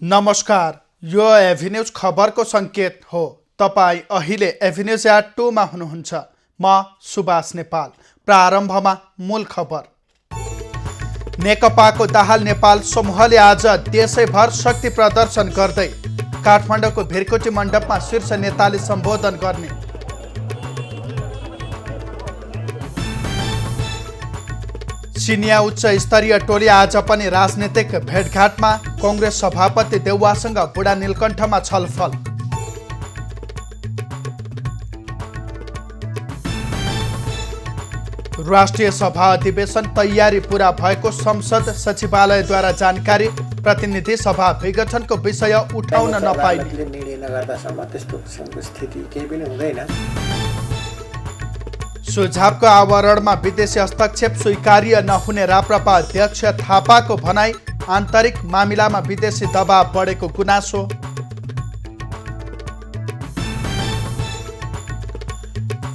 नमस्कार, यो एभिन्यूज खबरको सङ्केत हो। तपाईँ अहिले एभिन्यूज एट 2 मा हुनुहुन्छ। म सुभाष नेपाल। प्रारम्भमा मूल खबर। नेकपाको दाहाल नेपाल समूहले आज देशैभर शक्ति प्रदर्शन गर्दै काठमाडौँको भिरकोटी मण्डपमा शीर्ष नेताले सम्बोधन गर्ने। चिनिया उच्च स्तरीय टोली आज पनि राजनीतिक भेटघाटमा, कांग्रेस सभापति देउवासँग बुढा नीलकण्ठमा छलफल। राष्ट्रिय सभा अधिवेशन तयारी पूरा भएको संसद सचिवालयद्वारा जानकारी। प्रतिनिधि सभा विघटनको विषय उठाउन नपाइने। निर्णय नगर्दासम्म त्यस्तो स्थिति केही पनि हुँदैन। सुझावको आवरणमा विदेशी हस्तक्षेप स्वीकार्य नहुने राप्रपा अध्यक्ष थापाको भनाई। आन्तरिक मामिलामा विदेशी दबाव बढेको गुनासो।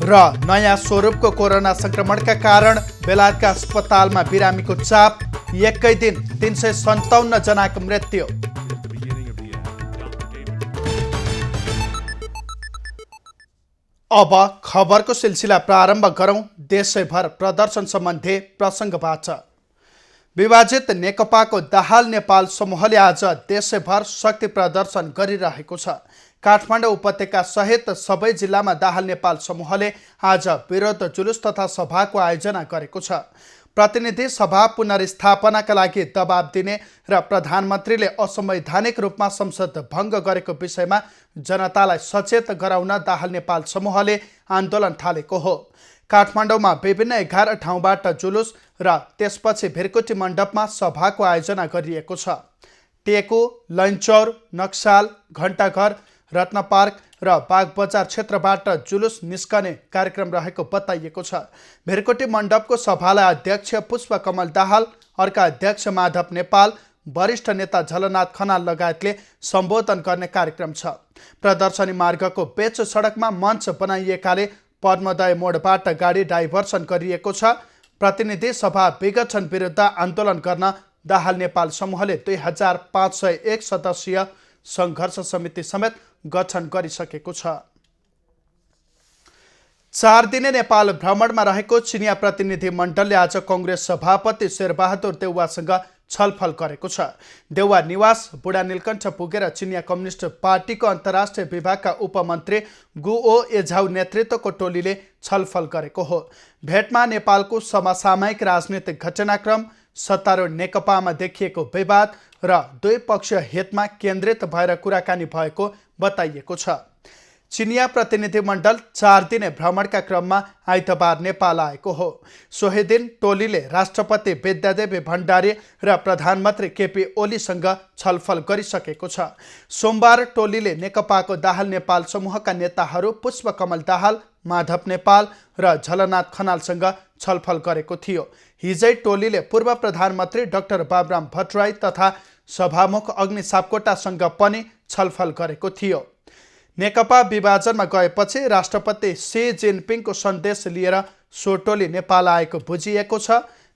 र नयाँ स्वरूपको कोरोना संक्रमणका कारण बेलायतका अस्पतालमा बिरामीको चाप। एकै दिन 357 जनाको मृत्यु। अब खबरको सिलसिला प्रारम्भ गरौँ। देशैभर प्रदर्शन सम्बन्धी प्रसङ्गबाट। विभाजित नेकपाको दाहाल नेपाल समूहले आज देशैभर शक्ति प्रदर्शन गरिरहेको छ। काठमाडौँ उपत्यका सहित सबै जिल्लामा दाहाल नेपाल समूहले आज विरोध जुलुस तथा सभाको आयोजना गरेको छ। प्रतिनिधि सभा पुनर्स्थापनाका लागि दबाब दिने र प्रधानमन्त्रीले असंवैधानिक रूपमा संसद भङ्ग गरेको विषयमा जनतालाई सचेत गराउन दाहाल नेपाल समूहले आन्दोलन थालेको हो। काठमाडौँमा विभिन्न 11 ठाउँबाट जुलुस र त्यसपछि भिरकोटी मण्डपमा सभाको आयोजना गरिएको छ। टेकु, लैनचौर, नक्साल, घण्टाघर, रत्न पार्क र बागबजार क्षेत्रबाट जुलुस निस्कने कार्यक्रम रहेको बताइएको छ। भिरकोटी मण्डपको सभालाई अध्यक्ष पुष्पकमल दाहाल, अर्का अध्यक्ष माधव नेपाल, वरिष्ठ नेता झलनाथ खनाल लगायतले सम्बोधन गर्ने कार्यक्रम छ। प्रदर्शनी मार्गको पेच सडकमा मञ्च बनाइएकाले पद्मोदय मोडबाट गाडी डाइभर्सन गरिएको छ। प्रतिनिधि सभा विघटन विरुद्ध आन्दोलन गर्न दाहाल नेपाल समूहले 2501 सदस्यीय सङ्घर्ष समिति समेत गठन गरिसकेको छ। 4 दिने नेपाल भ्रमणमा रहेको चिनिया प्रतिनिधि मण्डलले आज कांग्रेस सभापति शेरबहादुर देउवासँग छलफल गरेको छ। देउवा निवास बुढा नीलकण्ठ पुगेर चिनिया कम्युनिस्ट पार्टीको अन्तर्राष्ट्रिय विभागका उपमन्त्री गुओ एझाउ नेतृत्वको टोलीले छलफल गरेको हो। भेटमा नेपालको समसामयिक राजनीतिक घटनाक्रम, सत्तारूढ नेकपामा देखिएको विवाद र द्विपक्षीय हितमा केन्द्रित भएर कुराकानी भएको बताइएको छ। चिनिया प्रतिनिधिमण्डल 4 दिने भ्रमणका क्रममा आइतबार नेपाल आएको हो। सोही दिन टोलीले राष्ट्रपति विद्यादेवी भण्डारी र प्रधानमन्त्री केपी ओलीसँग छलफल गरिसकेको छ। सोमबार टोलीले नेकपाको दाहाल नेपाल समूहका नेताहरू पुष्पकमल दाहाल, माधव नेपाल र झलनाथ खनालसँग छलफल गरेको थियो। हिजै टोलीले पूर्व प्रधानमन्त्री डाक्टर बाबुराम भट्टराई तथा सभामुख अग्नि सापकोटासँग पनि छलफल गरेको थियो। नेकपा विभाजनमा गएपछि राष्ट्रपति सी जिनपिङको सन्देश लिएर सो टोली नेपाल आएको बुझिएको छ।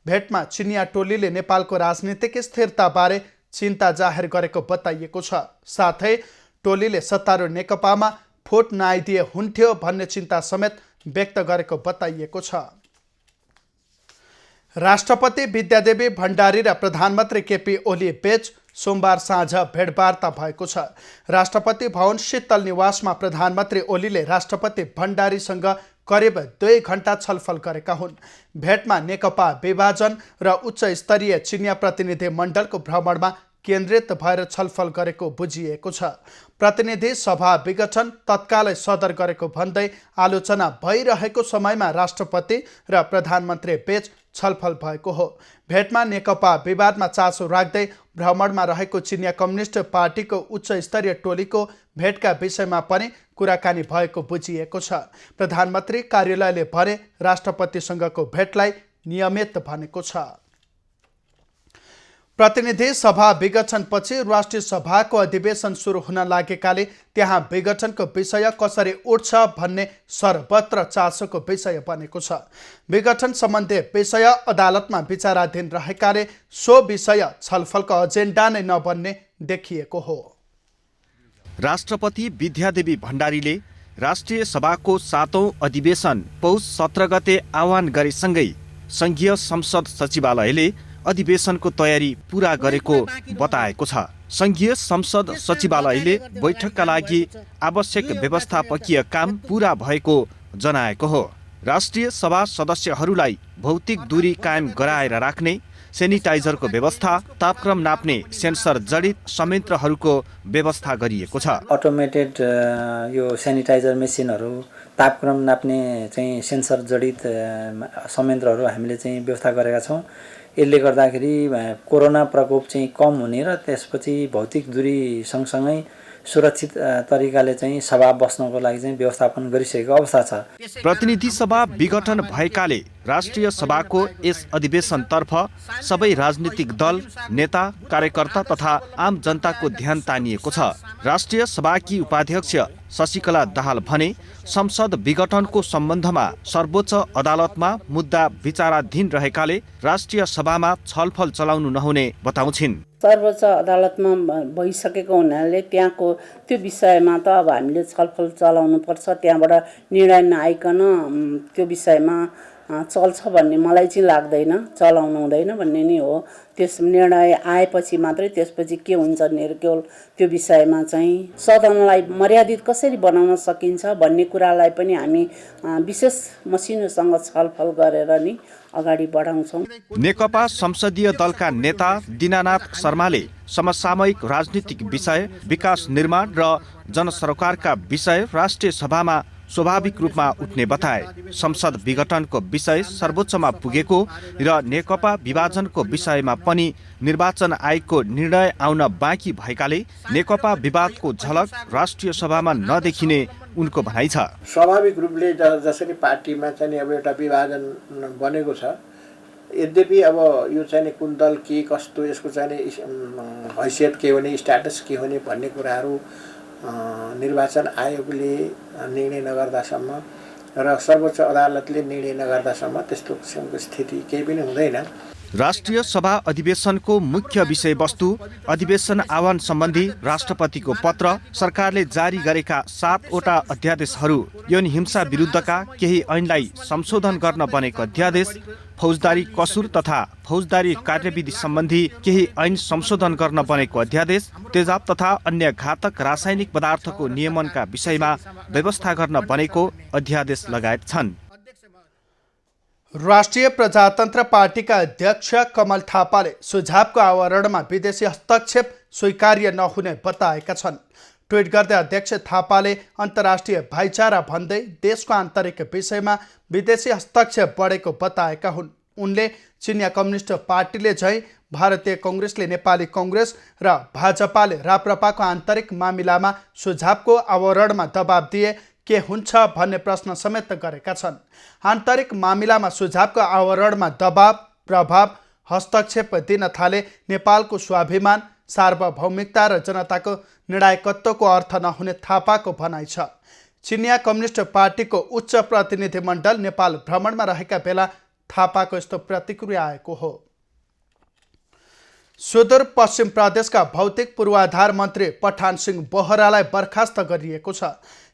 भेटमा चिनिया टोलीले नेपालको राजनीतिक स्थिरताबारे चिन्ता जाहेर गरेको बताइएको छ। साथै टोलीले सत्तारूढ नेकपामा फुट नआइदिए हुन्थ्यो भन्ने चिन्ता समेत व्यक्त गरेको बताइएको छ। राष्ट्रपति विद्यादेवी भण्डारी र प्रधानमन्त्री केपी ओली बीच सोमबार साँझ भेटवार्ता भएको छ। राष्ट्रपति भवन शीतल निवासमा प्रधानमन्त्री ओलीले राष्ट्रपति भण्डारीसँग करिब 2 घण्टा छलफल गरेका हुन्। भेटमा नेकपा विभाजन र उच्च स्तरीय चिनिया प्रतिनिधि मण्डलको भ्रमणमा केन्द्रित भएर छलफल गरेको बुझिएको छ। प्रतिनिधि सभा विघटन तत्कालै सदर गरेको भन्दै आलोचना भइरहेको समयमा राष्ट्रपति र प्रधानमन्त्री बीच छलफल भएको हो। भेटमा नेकपा विवादमा चासो राख्दै भ्रमणमा रहेको चिनिया कम्युनिस्ट पार्टीको उच्च स्तरीय टोलीको भेटका विषयमा पनि कुराकानी भएको बुझिएको छ। प्रधानमन्त्री कार्यालयले भने राष्ट्रपतिसँगको भेटलाई नियमित भनेको छ। प्रतिनिधि सभा विघटनपछि राष्ट्रिय सभाको अधिवेशन सुरु हुन लागेकाले त्यहाँ विघटनको विषय कसरी उठ्छ भन्ने सर्वत्र चासोको विषय बनेको छ। विघटन सम्बन्धी विषय अदालतमा विचाराधीन रहेकाले सो विषय छलफलको एजेन्डा नै नबन्ने देखिएको हो। राष्ट्रपति विद्यादेवी भण्डारीले राष्ट्रिय सभाको 7औं अधिवेशन पौष 17 गते आह्वान गरेसँगै सङ्घीय संसद सचिवालयले अधिवेशनको तयारी पूरा गरेको बताएको छ। सङ्घीय संसद सचिवालयले बैठकका लागि आवश्यक व्यवस्थापकीय काम पूरा भएको जनाएको हो। राष्ट्रिय सभा सदस्यहरूलाई भौतिक दूरी कायम गराएर राख्ने, सेनिटाइजरको व्यवस्था, तापक्रम नाप्ने सेन्सर जडित संयन्त्रहरूको व्यवस्था गरिएको छ। अटोमेटेड यो सेनिटाइजर मेसिनहरू, तापक्रम नाप्ने चाहिँ सेन्सर जडित संयन्त्रहरू हामीले चाहिँ व्यवस्था गरेका छौँ। यसले गर्दाखेरि कोरोना प्रकोप चाहिँ कम हुने र त्यसपछि भौतिक दूरी सँगसँगै सुरक्षित तरिकाले चाहिँ सभा बस्नको लागि चाहिँ व्यवस्थापन गरिसकेको अवस्था छ। प्रतिनिधि सभा विघटन भएकाले राष्ट्रिय सभाको यस अधिवेशनतर्फ सबै राजनीतिक दल, नेता, कार्यकर्ता तथा आम जनताको ध्यान तानिएको छ। राष्ट्रिय सभाकी उपाध्यक्ष शशिकला दाहाल भने संसद विघटनको सम्बन्धमा सर्वोच्च अदालतमा मुद्दा विचाराधीन रहेकाले राष्ट्रिय सभामा छलफल चलाउनु नहुने बताउँछिन्। सर्वोच्च अदालतमा भइसकेको हुनाले त्यहाँको त्यो विषयमा त अब हामीले छलफल चलाउनुपर्छ। त्यहाँबाट निर्णय नआइकन त्यो विषयमा चल्छ भन्ने मलाई चाहिँ लाग्दैन, चलाउनु हुँदैन भन्ने नै हो। त्यस निर्णय आएपछि मात्रै त्यसपछि के हुन्छ केवल त्यो विषयमा चाहिँ सदनलाई मर्यादित कसरी बनाउन सकिन्छ भन्ने कुरालाई पनि हामी विशेष मसिनोसँग छलफल गरेर नि अगाडि बढाउँछौँ। नेकपा संसदीय दलका नेता दीनानाथ शर्माले समसामयिक राजनीतिक विषय, विकास निर्माण र जनसरोकारका विषय राष्ट्रिय सभामा स्वाभाविक रूपमा उठ्ने बताए। संसद विघटनको विषय सर्वोच्चमा पुगेको र नेकपा विभाजनको विषयमा पनि निर्वाचन आयोगको निर्णय आउन बाँकी भएकाले नेकपा विवादको झलक राष्ट्रिय सभामा नदेखिने उनको भनाइ छ। स्वाभाविक रूपले जसरी पार्टीमा चाहिँ अब एउटा विभाजन बनेको छ, यद्यपि अब यो चाहिँ कुन दल के कस्तो, यसको चाहिँ हैसियत के हुने, स्ट्याटस के हुने भन्ने कुराहरू निर्वाचन आयोगले निर्णय नगर्दासम्म र सर्वोच्च अदालतले निर्णय नगर्दासम्म त्यस्तो किसिमको स्थिति केही पनि हुँदैन। राष्ट्रिय सभा अधिवेशनको मुख्य विषयवस्तु अधिवेशन आह्वान सम्बन्धी राष्ट्रपतिको पत्र, सरकारले जारी गरेका 7वटा अध्यादेशहरू, यौन हिंसा विरुद्धका केही ऐनलाई संशोधन गर्न बनेको अध्यादेश, फौजदारी कसुर तथा फौजदारी कार्यविधि सम्बन्धी केही ऐन संशोधन गर्न बनेको अध्यादेश, तेजाब तथा अन्य घातक रासायनिक पदार्थको नियमनका विषयमा व्यवस्था गर्न बनेको अध्यादेश लगायत छन्। राष्ट्रिय प्रजातन्त्र पार्टीका अध्यक्ष कमल थापाले सुझावको आवरणमा विदेशी हस्तक्षेप स्वीकार्य नहुने बताएका छन्। ट्विट गर्दै अध्यक्ष थापाले अन्तर्राष्ट्रिय भाइचारा भन्दै देशको आन्तरिक विषयमा विदेशी हस्तक्षेप बढेको बताएका हुन्। उनले चिनिया कम्युनिस्ट पार्टीले झैँ भारतीय कङ्ग्रेसले नेपाली कङ्ग्रेस र भाजपाले राप्रपाको आन्तरिक मामिलामा सुझावको आवरणमा दबाब दिए के हुन्छ भन्ने प्रश्न समेत गरेका छन्। आन्तरिक मामिलामा सुझावको आवरणमा दबाब, प्रभाव, हस्तक्षेप दिन थाले नेपालको स्वाभिमान, सार्वभौमिकता र जनताको निर्णायकत्वको अर्थ नहुने थापाको भनाइ छ। चिनिया कम्युनिस्ट पार्टीको उच्च प्रतिनिधिमण्डल नेपाल भ्रमणमा रहेका बेला थापाको यस्तो प्रतिक्रिया आएको हो। सुदूरपश्चिम प्रदेशका भौतिक पूर्वाधार मन्त्री पठान सिंह बोहरालाई बर्खास्त गरिएको छ।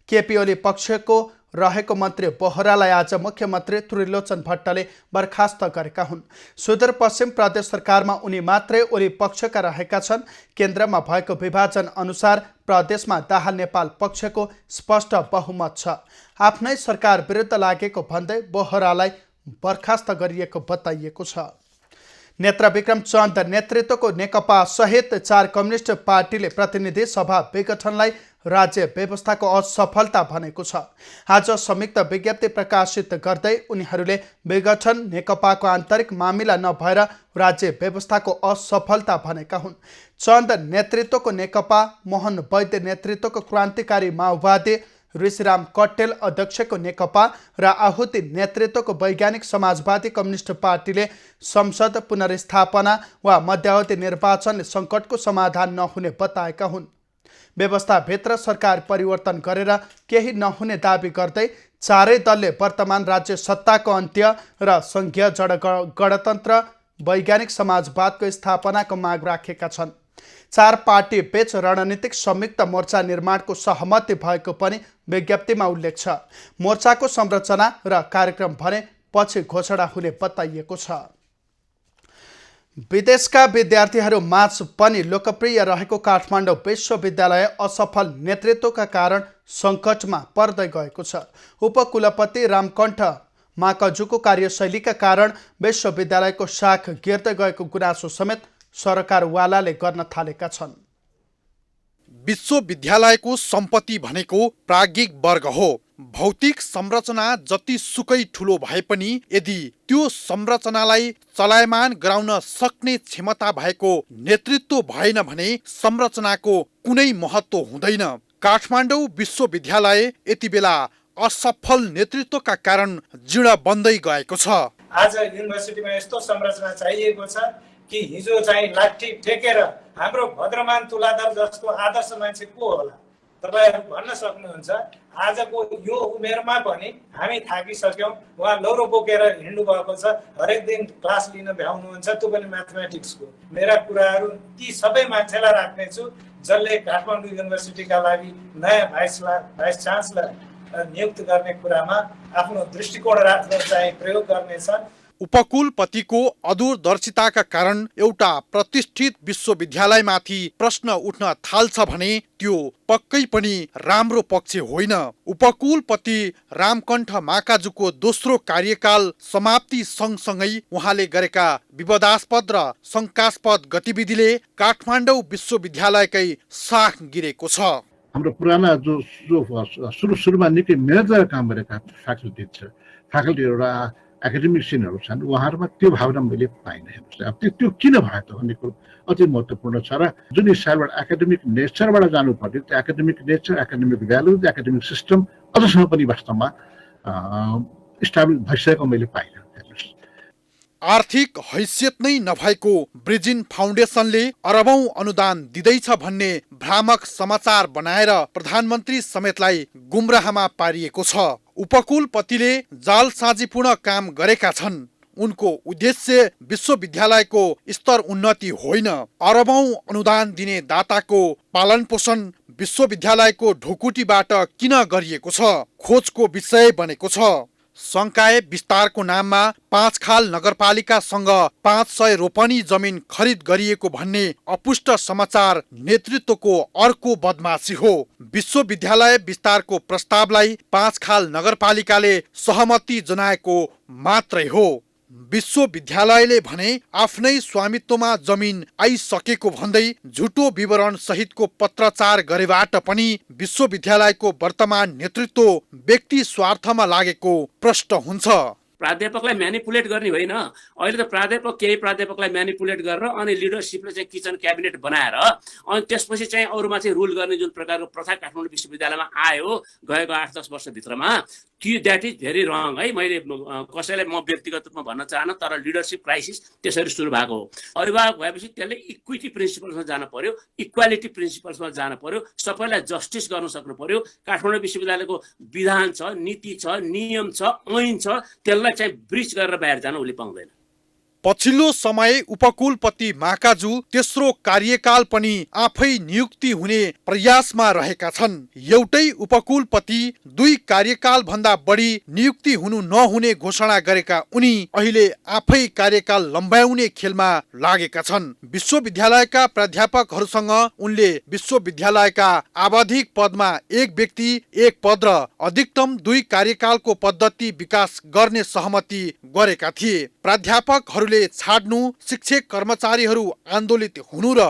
केपी ओली पक्षको रहेको मन्त्री बोहरालाई आज मुख्यमन्त्री त्रिलोचन भट्टले बर्खास्त गरेका हुन्। सुदूरपश्चिम प्रदेश सरकारमा उनी मात्रै ओली पक्षका रहेका छन्। केन्द्रमा भएको विभाजन अनुसार प्रदेशमा दाहाल नेपाल पक्षको स्पष्ट बहुमत छ। आफ्नै सरकार विरुद्ध लागेको भन्दै बोहरालाई बर्खास्त गरिएको बताइएको छ। नेत्रविक्रम चन्द नेतृत्वको नेकपा सहित 4 कम्युनिस्ट पार्टीले प्रतिनिधि सभा विघटनलाई राज्य व्यवस्थाको असफलता भनेको छ। आज संयुक्त विज्ञप्ति प्रकाशित गर्दै उनीहरूले विघटन नेकपाको आन्तरिक मामिला नभएर राज्य व्यवस्थाको असफलता भनेका हुन्। चन्द नेतृत्वको नेकपा, मोहन वैद्य नेतृत्वको क्रान्तिकारी माओवादी, ऋषिराम कट्टेल अध्यक्षको नेकपा र आहुति नेतृत्वको वैज्ञानिक समाजवादी कम्युनिस्ट पार्टीले संसद पुनर्स्थापना वा मध्यावधि निर्वाचनले सङ्कटको समाधान नहुने बताएका हुन्। व्यवस्थाभित्र सरकार परिवर्तन गरेर केही नहुने दाबी गर्दै चारै दलले वर्तमान राज्य सत्ताको अन्त्य र सङ्घीय गणतन्त्र वैज्ञानिक समाजवादको स्थापनाको माग राखेका छन्। चार पार्टी बीच रणनीतिक संयुक्त मोर्चा निर्माणको सहमति भएको पनि विज्ञप्तिमा उल्लेख छ। मोर्चाको संरचना र कार्यक्रम भने पछि घोषणा हुने बताइएको छ। विदेशका विद्यार्थीहरू माझ पनि लोकप्रिय रहेको काठमाडौँ विश्वविद्यालय असफल नेतृत्वका कारण सङ्कटमा पर्दै गएको छ। उपकुलपति रामकण्ठ माकजुको कार्यशैलीका कारण विश्वविद्यालयको शाख गिर्दै गएको गुनासो समेत सरकारवालाले गर्न थालेका छन्। विश्वविद्यालयको सम्पत्ति भनेको प्राज्ञिक वर्ग हो। भौतिक संरचना जति सुकै ठुलो भए पनि यदि त्यो संरचनालाई चलायमान गराउन सक्ने क्षमता भएको नेतृत्व भएन भने संरचनाको कुनै महत्त्व हुँदैन। काठमाडौँ विश्वविद्यालय यति बेला असफल नेतृत्वका कारण जीर्ण बन्दै गएको छ। आज युनिभर्सिटीमा यस्तो संरचना चाहिएको छ कि हिजो चाहिँ लाठी टेकेर हाम्रो भद्रमान तुलाधर जस्तो आदर्श मान्छे को होला तपाईहरु भन्न सक्नुहुन्छ। आजको यो उमेरमा पनि हामी थाकिसक्यौं। उहाँ लौरो बोकेर हिँड्नु भएको छ, हरेक दिन क्लास लिन भ्याउनुहुन्छ, त्यो पनि म्याथमेटिक्सको। मेरा कुराहरू ती सबै मान्छेलाई राख्नेछु जसले काठमाडौँ युनिभर्सिटीका लागि नयाँ भाइस चान्सलर नियुक्त गर्ने कुरामा आफ्नो दृष्टिकोण राख्न चाहिँ प्रयोग गर्नेछन्। उपकुलपतिको अदूरदर्शिताका कारण एउटा प्रतिष्ठित विश्वविद्यालयमाथि प्रश्न उठ्न थाल्छ भने त्यो पक्कै पनि राम्रो पक्ष होइन। उपकुलपति रामकण्ठ माकाजुको दोस्रो कार्यकाल समाप्ति सँगसँगै उहाँले गरेका विवादास्पद र शङ्कास्पद गतिविधिले काठमाडौँ विश्वविद्यालयकै साख गिरेको छ। हाम्रो पुराना जो सुरुमा निकै मेहनत काम गरेका फ्याकल्टी एउटा एकाडेमिक सिनहरू छन्, उहाँहरूमा त्यो भावना मैले पाइनँ। हेर्नुहोस्, अब त्यो किन भयो त भन्ने कुरो अति महत्त्वपूर्ण छ र जुन हिसाबबाट एकाडेमिक नेचरबाट जानुपर्ने त्यो academic nature, academic value, academic system अझसम्म पनि वास्तवमा इस्टाब्लिस भइसकेको मैले पाइनँ। आर्थिक हैसियत नै नभएको ब्रिजिन फाउन्डेसनले अरबौं अनुदान दिँदैछ भन्ने भ्रामक समाचार बनाएर प्रधानमन्त्री समेतलाई गुमराहमा पारिएको छ। उपकुलपतिले जालसाजीपूर्ण काम गरेका छन्। उनको उद्देश्य विश्वविद्यालयको स्तर उन्नति होइन, अरबौं अनुदान दिने दाताको पालनपोषण विश्वविद्यालयको ढुकुटीबाट किन गरिएको छ, खोजको विषय बनेको छ। संकाय विस्तारको नाममा 5 खाल नगरपालिकासँग 500 रोपनी जमिन खरिद गरिएको भन्ने अपुष्ट समाचार नेतृत्वको अर्को बदमाशी हो। विश्वविद्यालय विस्तारको प्रस्तावलाई 5 खाल नगरपालिकाले सहमति जनाएको मात्रै हो। विश्वविद्यालयले भने आफ्नै स्वामित्वमा जमिन आइसकेको भन्दै झुटो विवरण सहितको पत्रचार गरेबाट पनि विश्वविद्यालयको वर्तमान नेतृत्व व्यक्ति स्वार्थमा लागेको प्रश्न हुन्छ। प्राध्यापकलाई म्यानिपुलेट गर्ने होइन। अहिले त केही प्राध्यापकलाई म्यानिपुलेट गरेर अनि लिडरसिपले चाहिँ किचन क्याबिनेट बनाएर अनि त्यसपछि चाहिँ अरूमा चाहिँ रुल गर्ने जुन प्रकारको प्रथा काठमाडौँ विश्वविद्यालयमा आयो गएको 8-10 वर्षभित्रमा, द्याट इज भेरी रङ है। मैले कसैलाई म व्यक्तिगत रूपमा भन्न चाहन्न, तर लिडरसिप क्राइसिस त्यसरी सुरु भएको हो। अभिभावक भएपछि त्यसले इक्विटी प्रिन्सिपल्समा जानु पर्यो, इक्वालिटी प्रिन्सिपल्समा जानु पर्यो, सबैलाई जस्टिस गर्न सक्नु पर्यो। काठमाडौँ विश्वविद्यालयको विधान छ, नीति छ, नियम छ, ऐन छ, त्यसलाई चाहिँ ब्रिच गरेर बाहिर जान उसले पाउँदैन। पछिल्लो समय उपकुलपति माकाजु तेस्रो कार्यकाल पनि आफै नियुक्ति हुने प्रयासमा रहेका छन्। एउटै उपकुलपति 2 कार्यकाल भन्दा बढी नियुक्ति हुनु नहुने घोषणा गरेका उनी अहिले आफै कार्यकाल लम्ब्याउने खेलमा लागेका छन्। विश्वविद्यालयका प्राध्यापकहरूसँग उनले विश्वविद्यालयका आवधिक पदमा 1 व्यक्ति 1 पद र अधिकतम 2 कार्यकालको पद्धति विकास गर्ने सहमति गरेका थिए। प्राध्यापकहरूले छाड्नु, शिक्षक कर्मचारीहरू आन्दोलित हुनु र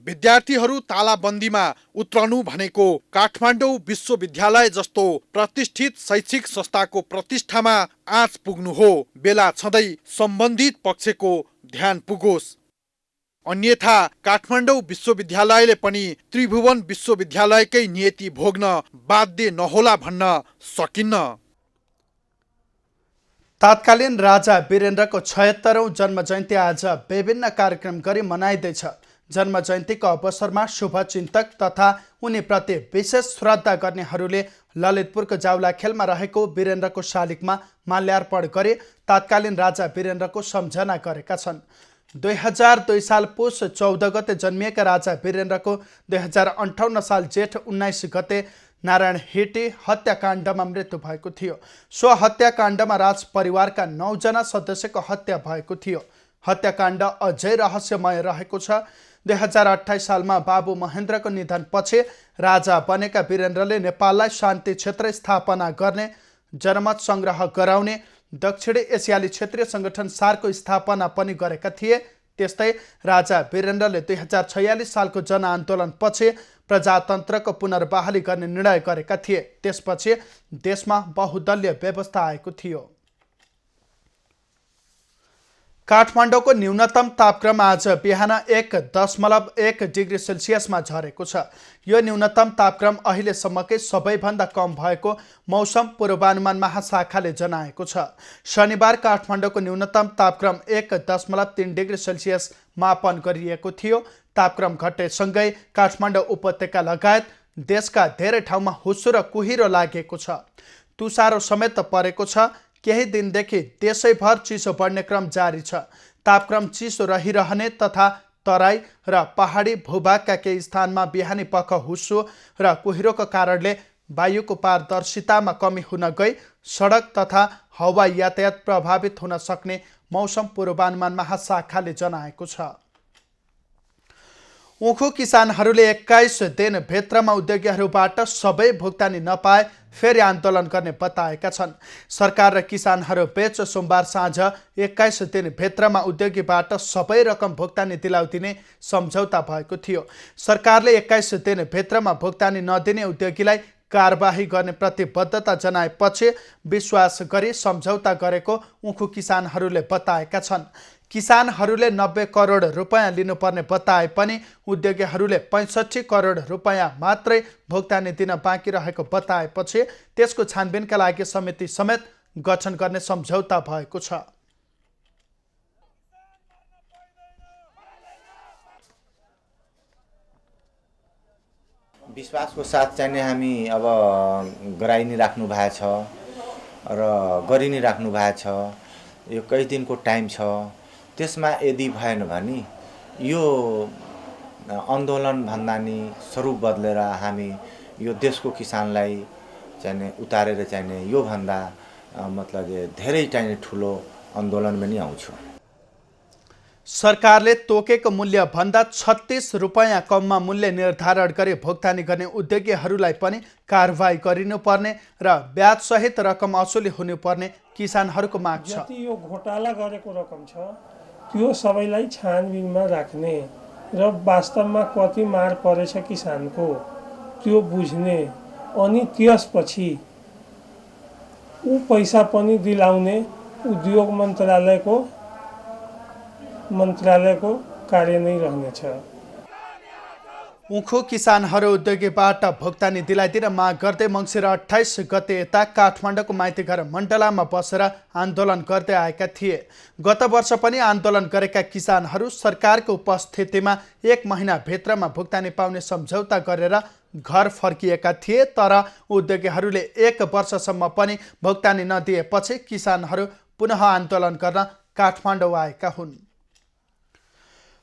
विद्यार्थीहरू तालाबन्दीमा उत्रनु भनेको काठमाडौँ विश्वविद्यालय जस्तो प्रतिष्ठित शैक्षिक संस्थाको प्रतिष्ठामा आँच पुग्नु हो। बेला छँदै सम्बन्धित पक्षको ध्यान पुगोस्। अन्यथा काठमाडौँ विश्वविद्यालयले पनि त्रिभुवन विश्वविद्यालयकै नियति भोग्न बाध्य नहोला भन्न सकिन्न। तत्कालीन राजा वीरेन्द्रको 76औं जन्म जयन्ती आज विभिन्न कार्यक्रम गरी मनाइँदैछ। जन्म जयन्तीको अवसरमा शुभचिन्तक तथा उनीप्रति विशेष श्रद्धा गर्नेहरूले ललितपुरको जाउलाखेलमा रहेको वीरेन्द्रको शालिगमा माल्यार्पण गरी तत्कालीन राजा वीरेन्द्रको सम्झना गरेका छन्। 2002 साल पुष 14 गते जन्मिएका राजा वीरेन्द्रको 2058 साल जेठ 19 गते नारायण हेटे हत्याकाण्डमा मृत्यु भएको थियो। सो हत्याकाण्डमा राज परिवारका 9 जना सदस्यको हत्या भएको थियो। हत्याकाण्ड अझै रहस्यमय रहेको छ। 2028 सालमा बाबु महेन्द्रको निधनपछि राजा बनेका वीरेन्द्रले नेपाललाई शान्ति क्षेत्र स्थापना गर्ने, जनमत सङ्ग्रह गराउने, दक्षिणी एसियाली क्षेत्रीय सङ्गठन सार्कको स्थापना पनि गरेका थिए। त्यस्तै राजा वीरेन्द्रले 2046 सालको जनआन्दोलनपछि प्रजातन्त्रको पुनर्बहाली गर्ने निर्णय गरेका थिए। त्यसपछि देशमा बहुदलीय व्यवस्था आएको थियो। काठमाडौँको न्यूनतम तापक्रम आज बिहान 1.1 डिग्री सेल्सियसमा झरेको छ। यो न्यूनतम तापक्रम अहिलेसम्मकै सबैभन्दा कम भएको मौसम पूर्वानुमान महाशाखाले जनाएको छ। शनिबार काठमाडौँको न्यूनतम तापक्रम 1.3 डिग्री सेल्सियस मापन गरिएको थियो। तापक्रम घटेसँगै काठमाडौँ उपत्यका लगायत देशका धेरै ठाउँमा हुस्सु र कुहिरो लागेको छ। तुषारो समेत परेको छ। केही दिनदेखि देशैभर चिसो बढ्ने क्रम जारी छ। तापक्रम चिसो रहिरहने तथा तराई र पहाडी भूभागका केही स्थानमा बिहानी पख हुस्सो र कुहिरोको कारणले वायुको पारदर्शितामा कमी हुन गई सडक तथा हवाई यातायात प्रभावित हुन सक्ने मौसम पूर्वानुमान महाशाखाले जनाएको छ। उखु किसानहरूले 21 दिनभित्रमा उद्योगीहरूबाट सबै भुक्तानी नपाए फेरि आन्दोलन गर्ने बताएका छन्। सरकार र किसानहरू बीच सोमबार साँझ 21 दिनभित्रमा उद्योगीबाट सबै रकम भुक्तानी दिलाउदिने सम्झौता भएको थियो। सरकारले 21 दिनभित्रमा भुक्तानी नदिने उद्योगीलाई कारबाही गर्ने प्रतिबद्धता जनाएपछि विश्वास गरी सम्झौता गरेको उखु किसानहरूले बताएका छन्। किसानहरूले 90 करोड रुपैयाँ लिनुपर्ने बताए पनि उद्योगीहरूले 65 करोड रुपैयाँ मात्रै भुक्तानी दिन बाँकी रहेको बताएपछि त्यसको छानबिनका लागि समिति समेत गठन गर्ने सम्झौता भएको छ। विश्वासको साथ चाहिँ हामी अब गराइ नै राख्नु भएको छ र गरि नै राख्नु भएको छ। यो कति दिनको टाइम छ। त्यसमा यदि भएन भने यो आन्दोलन भन्दा नि स्वरूप बदलेर हामी यो देशको किसानलाई चाहिँ उतारेर चाहिँ यो भन्दा मतलब धेरै चाहिँ ठुलो आन्दोलन पनि आउँछ। सरकारले तोकेको मूल्य भन्दा 36 रुपैयाँ कममा मूल्य निर्धारण गरी भुक्तानी गर्ने उद्योगीहरूलाई पनि कारबाही गरिनुपर्ने र ब्याजसहित रकम असुली हुनुपर्ने किसानहरूको माग छ। जति यो घोटाला गरेको रकम छ त्यो सबैलाई छानबिनमा राख्ने र वास्तवमा कति मार परेछ किसानको त्यो बुझ्ने अनि त्यसपछि ऊ पैसा पनि दिलाउने उद्योग मन्त्रालयको कार्य नै रहनेछ। उखु किसानहरू उद्योगीबाट भुक्तानी दिलाइदिन माग गर्दै मङ्सिर 28 गते यता काठमाडौँको माइतीघर मण्डलामा बसेर आन्दोलन गर्दै आएका थिए। गत वर्ष पनि आन्दोलन गरेका किसानहरू सरकारको उपस्थितिमा 1 महिनाभित्रमा भुक्तानी पाउने सम्झौता गरेर घर फर्किएका थिए। तर उद्योगीहरूले 1 वर्षसम्म पनि भुक्तानी नदिएपछि किसानहरू पुनः आन्दोलन गर्न काठमाडौँ आएका हुन्।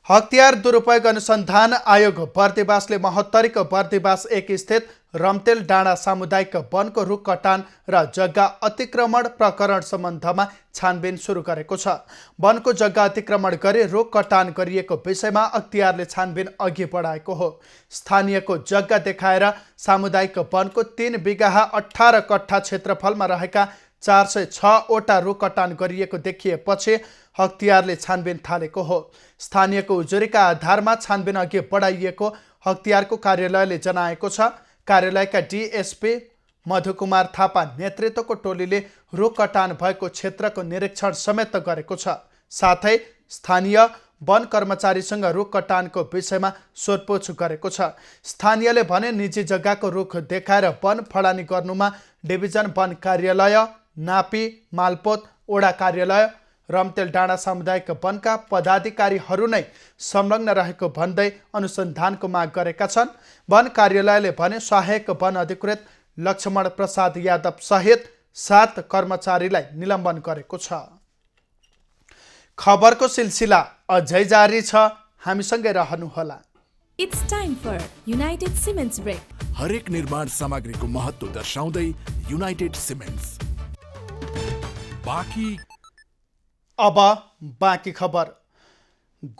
हतियार दुरुपयोग अनुसन्धान आयोग बर्दिवासले महोत्तरीको बर्दिवास 1 स्थित रम्तेल डाँडा सामुदायिक वनको रुख कटान र जग्गा अतिक्रमण प्रकरण सम्बन्धमा छानबिन सुरु गरेको छ। वनको जग्गा अतिक्रमण गरी रुख कटान गरिएको विषयमा अख्तियारले छानबिन अघि बढाएको हो। स्थानीयको जग्गा देखाएर सामुदायिक वनको 3 बिघा 18 कट्ठा क्षेत्रफलमा रहेका 406 वटा रुख कटान गरिएको देखिएपछि अख्तियारले छानबिन थालेको हो। स्थानीयको उजुरीका आधारमा छानबिन अघि बढाइएको अख्तियारको कार्यालयले जनाएको छ। कार्यालयका डिएसपी मधुकुमार थापा नेतृत्वको टोलीले रुख कटान भएको क्षेत्रको निरीक्षण समेत गरेको छ। साथै स्थानीय वन कर्मचारीसँग रुख कटानको विषयमा सोधपुछ गरेको छ। स्थानीयले भने निजी जग्गाको रुख देखाएर वन फडानी गर्नुमा डिभिजन वन कार्यालय, नापी, मालपोत ओडा कार्यालय, रम्तेल डाँडा सामुदायिक वनका पदाधिकारीहरू नै संलग्न रहेको भन्दै अनुसन्धानको माग गरेका छन्। वन कार्यालयले भने सहायक वन अधिकृत लक्ष्मण प्रसाद यादव सहित 7 कर्मचारीलाई निलम्बन गरेको छ। खबरको सिलसिला अझै जारी छ, हामीसँगै रहनुहोला। It's time for United Cements Break. हरेक निर्माण सामग्रीको महत्त्व दर्शाउँदै युनाइटेड सिमेन्ट्स। अब बाँकी खबर।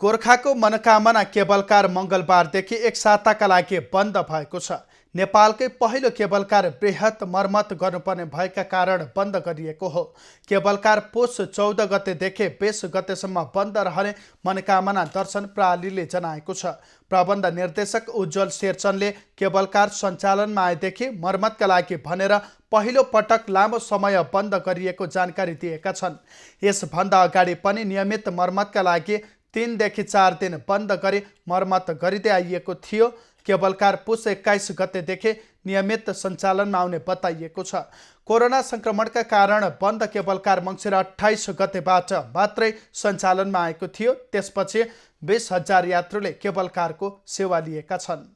गोर्खाको मनोकामना केबल कार मङ्गलबारदेखि एक साताका लागि बन्द भएको छ। नेपालकै पहिलो केबल कार बृहत मर्मत गर्नुपर्ने भएका कारण बन्द गरिएको हो। केबल कार पुस 14 गतेदेखि 20 गतेसम्म बन्द रहने मनोकामना दर्शन प्रणालीले जनाएको छ। प्रबन्ध निर्देशक उज्जवल शेरचनले केबल कार सञ्चालनमा आएदेखि मर्मतका लागि भनेर पहिलो पटक लामो समय बन्द गरिएको जानकारी दिएका छन्। यसभन्दा अगाडि पनि नियमित मर्मतका लागि 3 देखि 4 दिन बन्द गरी मर्मत गरिँदै आइएको थियो। केबल कार पुस 21 गतेदेखि नियमित सञ्चालनमा आउने बताइएको छ। कोरोना संक्रमणका कारण बन्द केबल कार मङ्सिर 28 गतेबाट मात्रै सञ्चालनमा आएको थियो। त्यसपछि 20,000 यात्रुले केबल कारको सेवा लिएका छन्।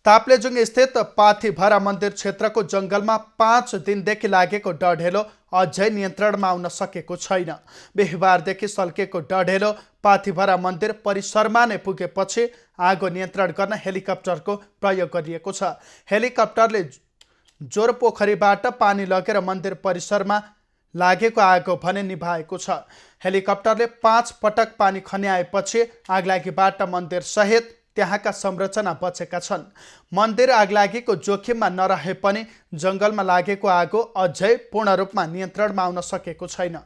ताप्लेजुङ स्थित पाथिभरा मन्दिर क्षेत्रको जङ्गलमा 5 दिनदेखि लागेको डढेलो अझै नियन्त्रणमा आउन सकेको छैन। बिहिबारदेखि सल्केको डढेलो पाथिभरा मन्दिर परिसरमा नै पुगेपछि आगो नियन्त्रण गर्न हेलिकप्टरको प्रयोग गरिएको छ। हेलिकप्टरले जोरपोखरीबाट पानी लगेर मन्दिर परिसरमा लागेको आगो भने निभाएको छ। हेलिकप्टरले 5 पटक पानी खन्याएपछि आगलागीबाट मन्दिर सहित त्यहाँका संरचना बचेका छन्। मन्दिर आगलागीको जोखिममा नरहे पनि जङ्गलमा लागेको आगो अझै पूर्ण रूपमा नियन्त्रणमा आउन सकेको छैन।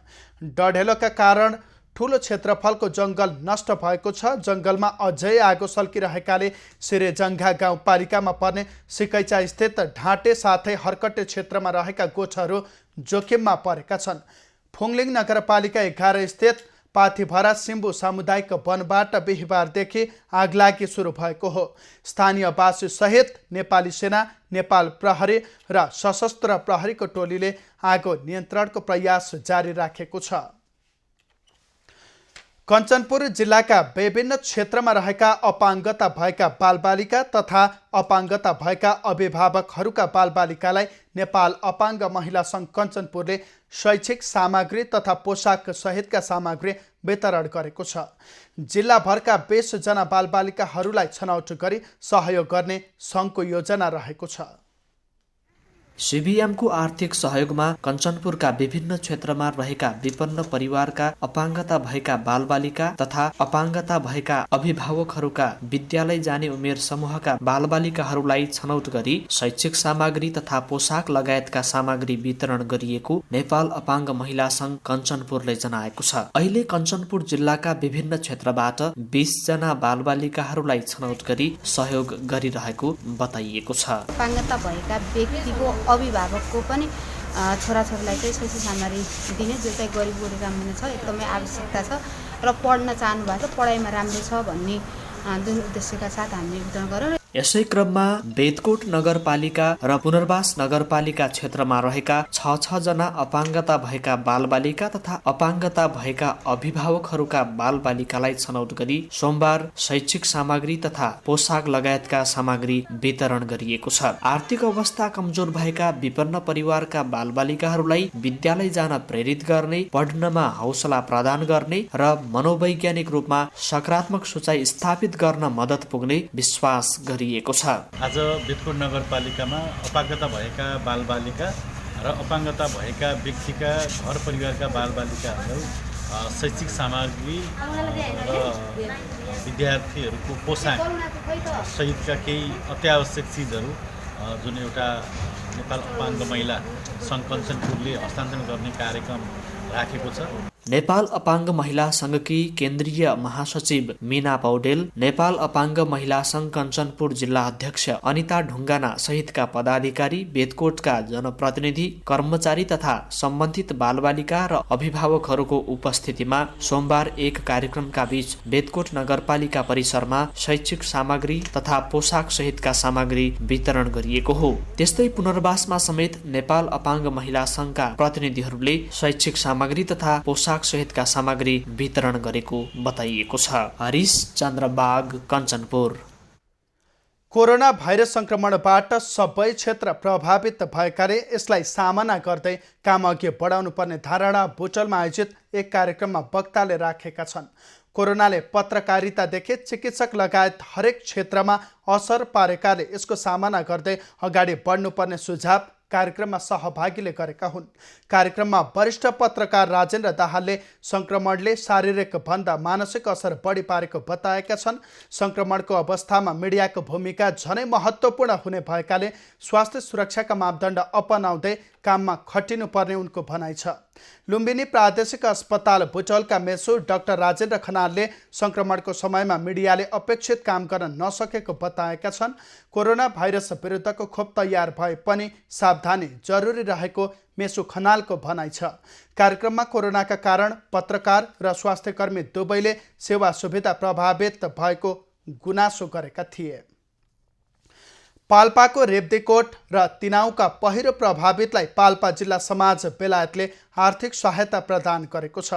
डढेलोका कारण ठुलो क्षेत्रफलको जङ्गल नष्ट भएको छ। जङ्गलमा अझै आगो सल्किरहेकाले सिरेजङ्घा गाउँपालिकामा पर्ने सिकैचा स्थित ढाँटे साथै हर्कटे क्षेत्रमा रहेका गोठहरू जोखिममा परेका छन्। फुङलिङ नगरपालिका 11 स्थित पाथिभरा सिम्बु सामुदायिक वनबाट बिहिबारदेखि आगलागी सुरु भएको हो। स्थानीयवासी सहित नेपाली सेना, नेपाल प्रहरी र सशस्त्र प्रहरीको टोलीले आगो नियन्त्रणको प्रयास जारी राखेको छ। कञ्चनपुर जिल्लाका विभिन्न क्षेत्रमा रहेका अपाङ्गता भएका बालबालिका तथा अपाङ्गता भएका अभिभावकहरूका बालबालिकालाई नेपाल अपाङ्ग महिला सङ्घ कञ्चनपुरले शैक्षिक सामग्री तथा पोसाक सहितका सामग्री वितरण गरेको छ। जिल्लाभरका 20 जना बालबालिकाहरूलाई छनौट गरी सहयोग गर्ने सङ्घको योजना रहेको छ। सीबीएमको आर्थिक सहयोगमा कञ्चनपुरका विभिन्न क्षेत्रमा रहेका विपन्न परिवारका अपाङ्गता भएका बालबालिका तथा अपाङ्गता भएका अभिभावकहरूका विद्यालय जाने उमेर समूहका बालबालिकाहरूलाई छनौट गरी शैक्षिक सामग्री तथा पोसाक लगायतका सामग्री वितरण गरिएको नेपाल अपाङ्ग महिला सङ्घ कञ्चनपुरले जनाएको छ। अहिले कञ्चनपुर जिल्लाका विभिन्न क्षेत्रबाट 20 जना बालबालिकाहरूलाई छनौट गरी सहयोग गरिरहेको बताइएको छ। अपाङ्गता भएका व्यक्तिको अभिभावकको पनि छोराछोरीलाई चाहिँ शैक्षिक सामग्री दिने जो चाहिँ गरिब गुरुका हुने छ, एकदमै आवश्यकता छ र पढ्न चाहनु भएको छ, पढाइमा राम्रो छ भन्ने जुन उद्देश्यका साथ हामीले वितरण गर्यौँ। यसै क्रममा बेदकोट नगरपालिका र पुनर्वास नगरपालिका क्षेत्रमा रहेका 6 जना अपाङ्गता भएका बालबालिका तथा अपाङ्गता भएका अभिभावकहरूका बालबालिकालाई छनौट गरी सोमबार शैक्षिक सामग्री तथा पोसाक लगायतका सामग्री वितरण गरिएको छ। आर्थिक अवस्था कमजोर भएका विपन्न परिवारका बालबालिकाहरूलाई विद्यालय जान प्रेरित गर्ने, पढ्नमा हौसला प्रदान गर्ने र मनोवैज्ञानिक रूपमा सकारात्मक सोचाइ स्थापित गर्न मद्दत पुग्ने विश्वास गरिएको छ। आज बेदकोट नगरपालिकामा अपाङ्गता भएका बालबालिका र अपाङ्गता भएका व्यक्तिका घर परिवारका बालबालिकाहरूलाई शैक्षिक सामग्री र विद्यार्थीहरूको पोसाक सहितका केही अत्यावश्यक चिजहरू जुन एउटा नेपाल अपाङ्ग महिला सङ्घ कञ्चनपुरले हस्तान्तरण गर्ने कार्यक्रम राखेको छ। नेपाल अपाङ्ग महिला सङ्घकी केन्द्रीय महासचिव मीना पौडेल, नेपाल अपाङ्ग महिला सङ्घ कञ्चनपुर जिल्ला अध्यक्ष अनिता ढुङ्गाना सहितका पदाधिकारी, बेदकोटका जनप्रतिनिधि, कर्मचारी तथा सम्बन्धित बालबालिका र अभिभावकहरूको उपस्थितिमा सोमबार एक कार्यक्रमका बीच बेदकोट नगरपालिका परिसरमा शैक्षिक सामग्री तथा पोसाक सहितका सामग्री वितरण गरिएको हो। त्यस्तै पुनर्वासमा समेत नेपाल अपाङ्ग महिला सङ्घका प्रतिनिधिहरूले शैक्षिक सामग्री तथा पोसाक सहितका सामग्री वितरण गरेको बताइएको छ। हरिश चन्द्रबाग, कञ्चनपुर। कोरोना भाइरस संक्रमणबाट सबै क्षेत्र प्रभावित भएकाले यसलाई सामना गर्दै काम अघि बढाउनु पर्ने धारणा बुटोलमा आयोजित एक कार्यक्रममा वक्ताले राखेका छन्। कोरोनाले पत्रकारितादेखि चिकित्सक लगायत हरेक क्षेत्रमा असर पारेकाले यसको सामना गर्दै अगाडि बढ्नुपर्ने सुझाव कार्यक्रममा सहभागीले गरेका हुन्। कार्यक्रममा वरिष्ठ पत्रकार राजेन्द्र दाहालले संक्रमणले शारीरिक भन्दा मानसिक असर बढी पारेको बताएका छन्। संक्रमणको अवस्थामा मिडियाको भूमिका झनै महत्त्वपूर्ण हुने भएकाले स्वास्थ्य सुरक्षाका मापदण्ड अपनाउँदै काममा खटिनुपर्ने उनको भनाइ छ। लुम्बिनी प्रादेशिक अस्पताल बुटोलका मेसो डाक्टर राजेन्द्र खनालले संक्रमणको समयमा मिडियाले अपेक्षित काम गर्न नसकेको बताएका छन्। कोरोना भाइरस विरुद्धको खोप तयार भए पनि सावधानी जरुरी रहेको मेसो खनालको भनाइ छ। कार्यक्रममा कोरोनाका कारण पत्रकार र स्वास्थ्यकर्मी दुवैले सेवा सुविधा प्रभावित भएको गुनासो गरेका थिए। पाल्पाको रेब्देकोट र तिनाउका पहिरो प्रभावितलाई पाल्पा जिल्ला समाज बेलायतले आर्थिक सहायता प्रदान गरेको छ।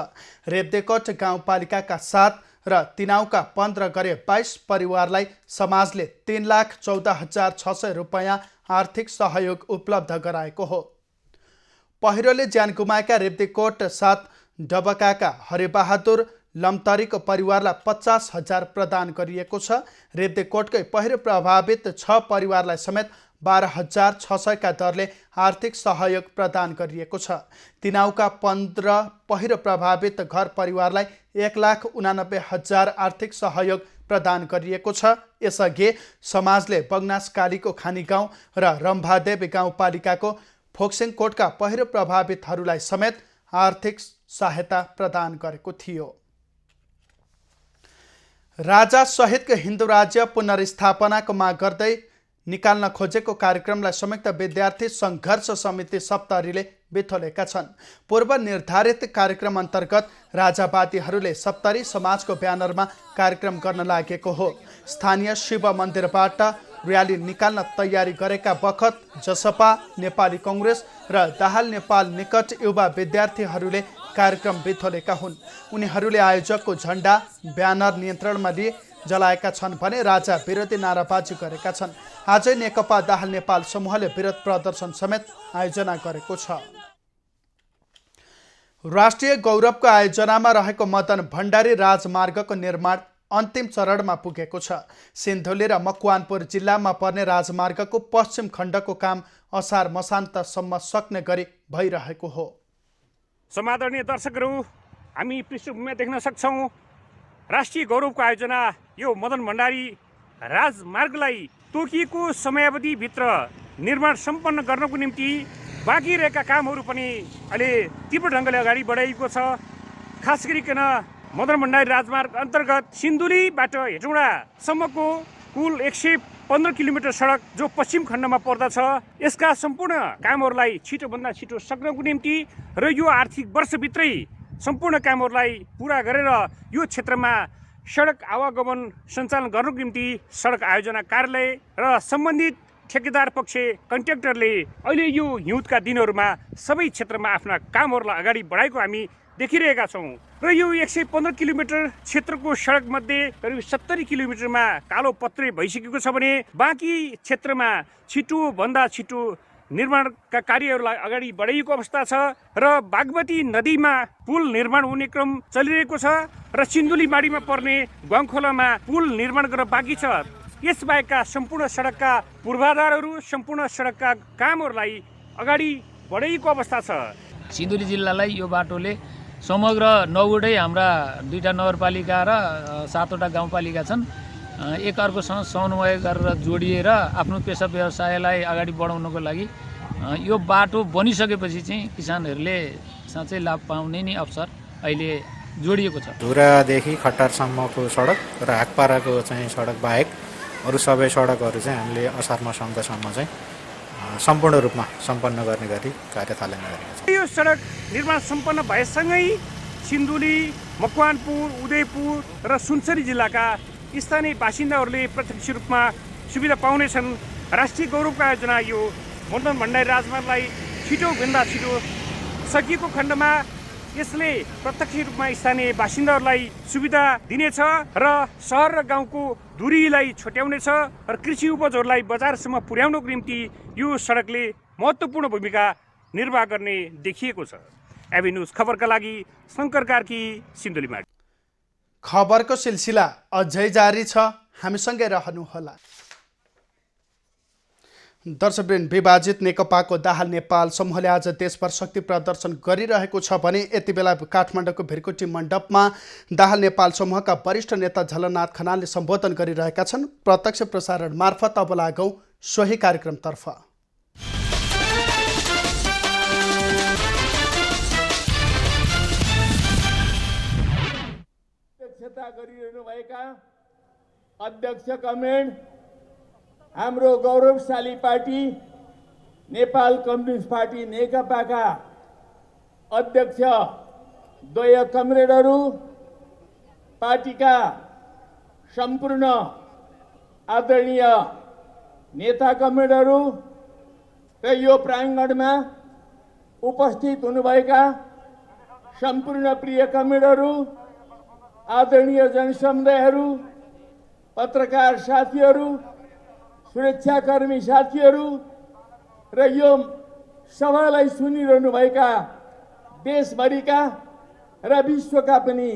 रेब्देकोट गाउँपालिकाका 7 र तिनाउका 15 गरी 22 परिवारलाई समाजले 3,14,600 रुपैयाँ आर्थिक सहयोग उपलब्ध गराएको हो। पहिरोले ज्यान गुमाएका रेब्देकोट 7 डबकाका हरिबहादुर लम्तरीको परिवारलाई 50,000 प्रदान गरिएको छ। रेब्देकोटकै पहिरो प्रभावित 6 परिवारलाई समेत 12,600 का दरले आर्थिक सहयोग प्रदान गरिएको छ। तिनाउका 15 पहिरो प्रभावित घर परिवारलाई 1,89,000 आर्थिक सहयोग प्रदान गरिएको छ। यसअघि समाजले बगनासकालीको खानी गाउँ र रम्भादेवी गाउँपालिकाको फोक्सिङकोटका पहिरो प्रभावितहरूलाई समेत आर्थिक सहायता प्रदान गरेको थियो। राजा सहितको हिन्दू राज्य पुनर्स्थापनाको माग गर्दै निकाल्न खोजेको कार्यक्रमलाई संयुक्त विद्यार्थी सङ्घर्ष समिति सप्तरीले बिथोलेका छन्। पूर्व निर्धारित कार्यक्रम अन्तर्गत राजावादीहरूले सप्तरी समाजको ब्यानरमा कार्यक्रम गर्न लागेको हो। स्थानीय शिव मन्दिरबाट र्याली निकाल्न तयारी गरेका बखत जसपा, नेपाली कङ्ग्रेस र दाहाल नेपाल निकट युवा विद्यार्थीहरूले कार्यक्रम बिथोलेका हुन्। उनीहरूले आयोजकको झण्डा ब्यानर नियन्त्रणमा लिए जलाएका छन् भने राजा विरोधी नाराबाजी गरेका छन्। आजै नेकपा दाहाल नेपाल समूहले विरोध प्रदर्शन समेत आयोजना गरेको छ। राष्ट्रिय गौरवको आयोजनामा रहेको मदन भण्डारी राजमार्गको निर्माण अन्तिम चरणमा पुगेको छ। सिन्धुली र मकवानपुर जिल्लामा पर्ने राजमार्गको पश्चिम खण्डको काम असार मसान्तसम्म सक्ने गरी भइरहेको हो। समादरणीय दर्शकहरू, हामी पृष्ठभूमिमा देख्न सक्छौँ राष्ट्रिय गौरवको आयोजना यो मदन भण्डारी राजमार्गलाई तोकिएको समयावधिभित्र निर्माण सम्पन्न गर्नको निम्ति बाँकी रहेका कामहरू पनि अहिले तीव्र ढङ्गले अगाडि बढाइएको छ। खास गरिकन मदन भण्डारी राजमार्ग अन्तर्गत सिन्धुलीबाट हेटौँडासम्मको कुल 115 किलोमिटर सडक जो पश्चिम खण्डमा पर्दछ, यसका सम्पूर्ण कामहरूलाई छिटोभन्दा छिटो सक्नको निम्ति र यो आर्थिक वर्षभित्रै सम्पूर्ण कामहरूलाई पुरा गरेर यो क्षेत्रमा सडक आवागमन सञ्चालन गर्नको निम्ति सडक आयोजना कार्यालय र सम्बन्धित ठेकेदार पक्ष कन्ट्र्याक्टरले अहिले यो हिउँदका दिनहरूमा सबै क्षेत्रमा आफ्ना कामहरूलाई अगाडि बढाएको हामी देखिरहेका छौँ। र यो 115 किलोमिटर क्षेत्रको सडकमध्ये करिब 70 किलोमिटरमा कालो पत्रे भइसकेको छ भने बाँकी क्षेत्रमा छिटोभन्दा छिटो निर्माणका कार्यहरूलाई अगाडि बढाइएको अवस्था छ र बागमती नदीमा पुल निर्माण हुने क्रम चलिरहेको छ र सिन्धुलीमाडीमा पर्ने गङखोलामा पुल निर्माण गर्न बाँकी छ। यसबाहेकका सम्पूर्ण सडकका पूर्वाधारहरू, सम्पूर्ण सडकका कामहरूलाई अगाडि बढाइएको अवस्था छ। सिन्धुली जिल्लालाई यो बाटोले समग्र 9वटै हाम्रा 2टा नगरपालिका र 7वटा गाउँपालिका छन्, एकअर्कोसँग समन्वय गरेर जोडिएर आफ्नो पेसा व्यवसायलाई अगाडि बढाउनको लागि यो बाटो बनिसकेपछि चाहिँ किसानहरूले साँच्चै लाभ पाउने नै अवसर अहिले जोडिएको छ। धुरादेखि खट्टारसम्मको सडक र हाकपाराको चाहिँ सडक बाहेक अरू सबै सडकहरू चाहिँ हामीले असार मसान्तसम्म चाहिँ सम्पूर्ण रूपमा सम्पन्न गर्ने गरी कार्य थालना गरेका छौँ। यो सडक निर्माण सम्पन्न भएसँगै सिन्धुली, मकवानपुर, उदयपुर र सुनसरी जिल्लाका स्थानीय बासिन्दाहरूले प्रत्यक्ष रूपमा सुविधा पाउनेछन्। राष्ट्रिय गौरवको आयोजना यो मदन भण्डारी राजमार्गलाई छिटोभन्दा छिटो सकिएको खण्डमा यसले प्रत्यक्ष रूपमा स्थानीय बासिन्दाहरूलाई सुविधा दिनेछ र सहर र गाउँको दूरीलाई छोट्याउनेछ र कृषि उपजहरूलाई बजारसम्म पुर्याउनको निम्ति यो सडकले महत्त्वपूर्ण भूमिका निर्वाह गर्ने देखिएको छ। एबी न्युज खबरका लागि शङ्कर कार्की, सिन्धुलीमाटी। खबरको सिलसिला अझै जारी छ, हामीसँगै रहनुहोला। दर्शकवृन्द, विभाजित नेकपाको दाहाल नेपाल समूहले आज देशभर शक्ति प्रदर्शन गरिरहेको छ भने यति बेला काठमाडौँको भिरकुटी मण्डपमा दाहाल नेपाल समूहका वरिष्ठ नेता झलनाथ खनालले सम्बोधन गरिरहेका छन्। प्रत्यक्ष प्रसारण मार्फत अब लागौँ सोही कार्यक्रमतर्फ। अध्यक्षता गरिरहनुभएका अध्यक्ष कमरेड हाम्रो गौरवशाली पार्टी नेपाल कम्युनिस्ट पार्टी नेकपाका अध्यक्ष द्वय कमरेडहरू, पार्टीका सम्पूर्ण आदरणीय नेता कमरेडहरू र यो प्राङ्गणमा उपस्थित हुनुभएका सम्पूर्ण प्रिय कमरेडहरू, आदरणीय जनसमुदायहरू, पत्रकार साथीहरू, सुरक्षाकर्मी साथीहरू र यो सभालाई सुनिरहनुभएका देशभरिका र विश्वका पनि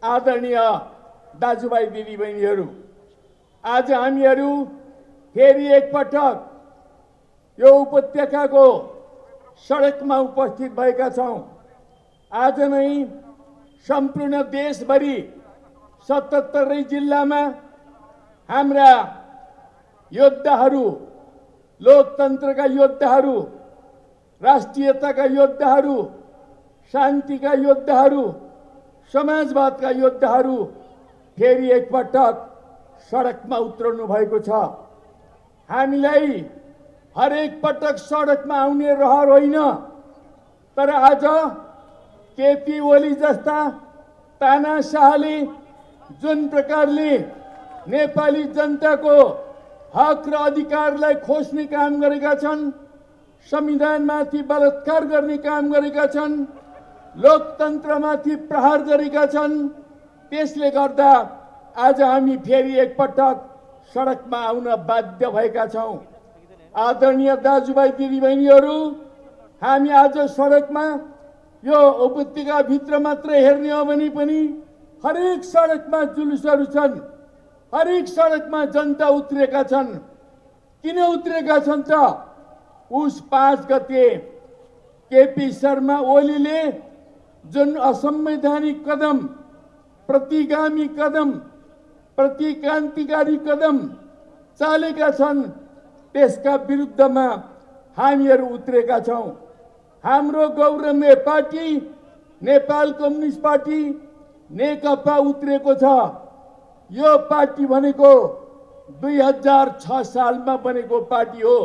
आदरणीय दाजुभाइ दिदीबहिनीहरू, आज हामीहरू फेरि एकपटक यो उपत्यकाको सडकमा उपस्थित भएका छौँ। आज नै सम्पूर्ण देशभरि 77 जिल्लामा हाम्रा योद्धाहरू, लोकतन्त्रका योद्धाहरू, राष्ट्रियताका योद्धाहरू, शान्तिका योद्धाहरू, समाजवादका योद्धाहरू फेरि एकपटक सडकमा उत्रनु भएको छ। हामीलाई हरेक पटक सडकमा आउने रहर होइन, तर आज केपी ओली जस्ता तानाशाहले जुन प्रकारले नेपाली जनताको हक र अधिकारलाई खोज्ने काम गरेका छन्, संविधानमाथि बलात्कार गर्ने काम गरेका छन्, लोकतन्त्रमाथि प्रहार गरेका छन्, त्यसले गर्दा आज हामी फेरि एकपटक सडकमा आउन बाध्य भएका छौँ। आदरणीय दाजुभाइ दिदीबहिनीहरू, हामी आज सडकमा यो उपत्यकाभित्र मात्र हेर्ने हो भने पनि हरेक सडकमा जुलुसहरू छन्, हरेक सडकमा जनता उत्रेका छन्। किन उत्रेका छन् त? उस 5 गते केपी शर्मा ओलीले जुन असंवैधानिक कदम, प्रतिगामी कदम, प्रतिक्रान्तिकारी कदम चालेका छन्, त्यसका विरुद्धमा हामीहरू उत्रेका छौँ। हाम्रो गौरवमय पार्टी नेपाल कम्युनिस्ट पार्टी नेकपा उत्रेको छ। यो पार्टी भनेको 2006 सालमा बनेको पार्टी हो।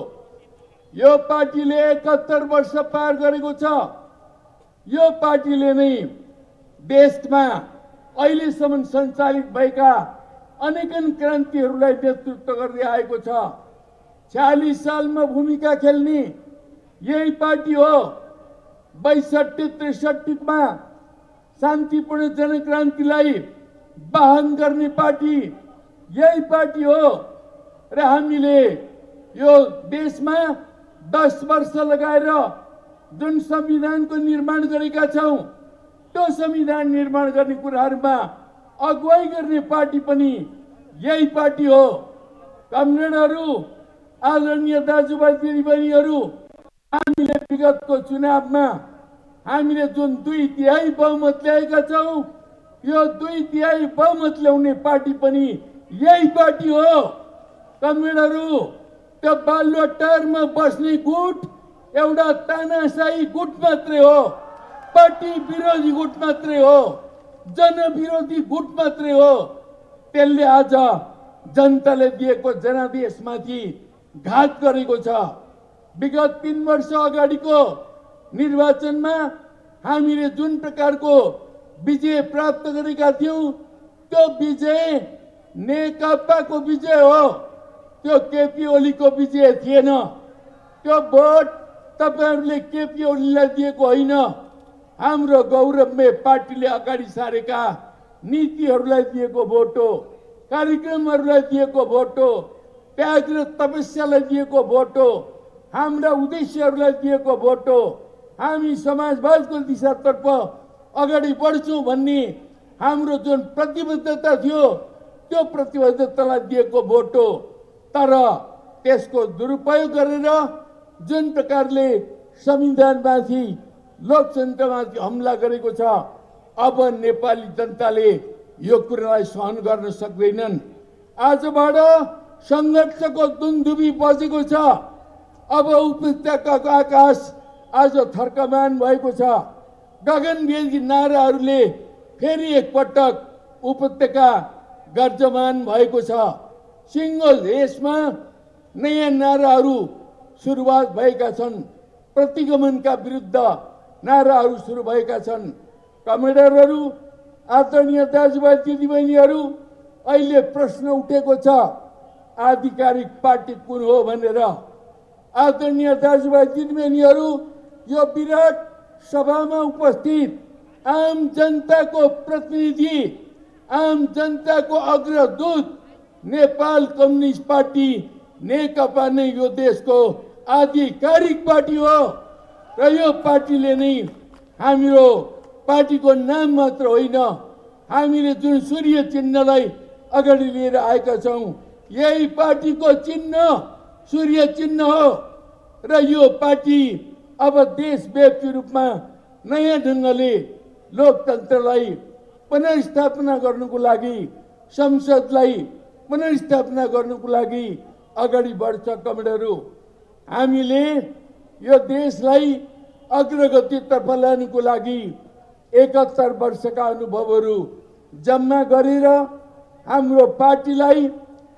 यो पार्टीले 71 वर्ष पार गरेको छ। यो पार्टीले नै देशमा अहिलेसम्म सञ्चालित भएका अनेकन क्रान्तिहरूलाई नेतृत्व गर्दै आएको छ। 46 सालमा भूमिका खेल्ने यही पार्टी हो। 62-63 शान्तिपूर्ण जनक्रान्तिलाई वाहन गर्ने पार्टी यही पार्टी हो। र हामीले यो देशमा 10 वर्ष लगाएर जुन संविधानको निर्माण गरेका छौँ, त्यो संविधान निर्माण गर्ने कुराहरूमा अगुवाई गर्ने पार्टी पनि यही पार्टी हो। कमरेडहरू, आदरणीय दाजुभाइ दिदीबहिनीहरू, हामीले विगतको चुनावमा हामीले जुन 2/3 बहुमत ल्याएका छौँ, यो 2/3 बहुमत ल्याउने पार्टी पनि यही पार्टी हो। कमरेडहरू, त्यो बालुवा टारमा बस्ने गुट एउटा तानाशाही गुट मात्रै हो। पार्टी विरोधी गुट मात्रै हो, जनविरोधी गुट मात्रै हो। त्यसले आज जनताले दिएको जनादेशमाथि घात गरेको छ। विगत 3 वर्ष अगाडिको निर्वाचनमा हामीले जुन प्रकारको विजय प्राप्त गरेका थियौं, त्यो विजय नेकपाको विजय हो, त्यो केपी ओलीको विजय थिएन। त्यो भोट तपाईहरुले केपी ओलीलाई दिएको होइन, हाम्रो गौरवमय पार्टीले अगाडि सारेका नीतिहरूलाई दिएको भोट हो, कार्यक्रमहरूलाई दिएको भोट हो, त्याग र तपस्यालाई दिएको भोट हो, हाम्रा उद्देश्यहरूलाई दिएको भोट हो। हामी समाजवादको दिशातर्फ अगाडि बढ्छौं भन्ने हाम्रो जुन प्रतिबद्धता थियो, त्यो प्रतिबद्धतालाई दिएको भोट हो। तर त्यसको दुरुपयोग गरेर जुन प्रकारले संविधानमाथि लोकतन्त्रमाथि हमला गरेको छ, अब नेपाली जनताले यो कुरालाई सहन गर्न सक्दैनन्। आजबाट संघर्षको दुन्दुभी बजेको छ। अब उपत्यकाको आकाश आज थर्कमान भएको छ। गगनभेदी नाराहरूले फेरि एकपटक उपत्यका गर्जमान भएको छ। सिंगो देशमा नयाँ नाराहरू सुरुवात भएका छन्। प्रतिगमनका विरुद्ध नाराहरू सुरु भएका छन्। कमेडरहरू, आदरणीय दाजुभाइ दिदीबहिनीहरू, अहिले प्रश्न उठेको छ आधिकारिक पार्टी कुन हो भनेर। आदरणीय दाजुभाइ दिदीबहिनीहरू, यो विराट सभामा उपस्थित आम जनताको प्रतिनिधि, आम जनताको अग्रदूत नेपाल कम्युनिस्ट पार्टी नेकपा नै यो देशको आधिकारिक पार्टी हो र यो पार्टीले नै हाम्रो पार्टीको नाम मात्र होइन, हामीले जुन सूर्य चिन्हलाई अगाडि लिएर आएका छौं, यही पार्टीको चिन्ह सूर्य चिन्ह हो र यो पार्टी अब देशव्यापी रूपमा नयाँ ढङ्गले लोकतन्त्रलाई पुनर्स्थापना गर्नुको लागि, संसदलाई पुनर्स्थापना गर्नुको लागि अगाडि बढ्छ। कमरेडहरू, हामीले यो देशलाई अग्रगतितर्फ लानुको लागि 71 वर्षका अनुभवहरू जम्मा गरेर हाम्रो पार्टीलाई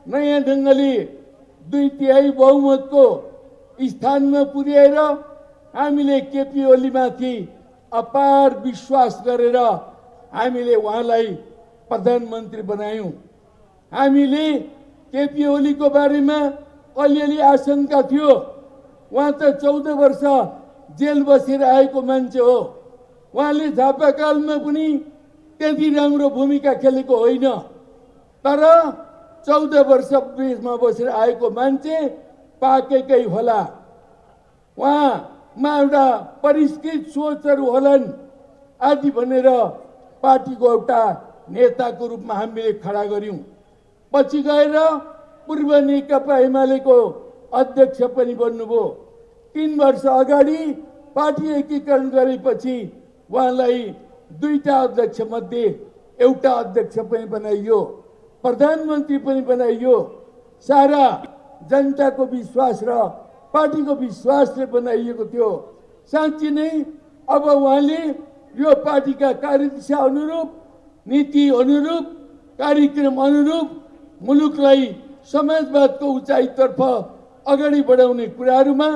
नयाँ ढङ्गले 2/3 बहुमतको स्थानमा पुर्याएर हामीले केपी ओलीमाथि अपार विश्वास गरेर हामीले उहाँलाई प्रधानमन्त्री बनायौं। हामीले केपी ओलीको बारेमा अलिअलि आशंका थियो। उहाँ त 14 वर्ष जेल बसेर आएको मान्छे हो। उहाँले झापाकालमा पनि त्यति राम्रो भूमिका खेलेको होइन। तर 14 वर्ष विदेशमा बसेर आएको मान्छे पाकेकै होला। उहाँमा एउटा परिष्कृत सोचहरू होलान् आदि भनेर पार्टीको एउटा नेताको रूपमा हामीले खडा गर्यौं। पछि गएर पूर्व नेकपा एमालेको अध्यक्ष पनि बन्नुभयो। 3 वर्ष अगाडि पार्टी एकीकरण गरेपछि उहाँलाई 2टा अध्यक्ष मध्ये एउटा अध्यक्ष पनि बनाइयो, प्रधानमन्त्री पनि बनाइयो। सारा जनताको विश्वास र पार्टीको विश्वासले बनाइएको थियो। साँच्चै नै अब उहाँले यो पार्टीका कार्यदिशा अनुरूप, नीति अनुरूप, कार्यक्रम अनुरूप मुलुकलाई समाजवादको उचाइतर्फ अगाडि बढाउने कुराहरूमा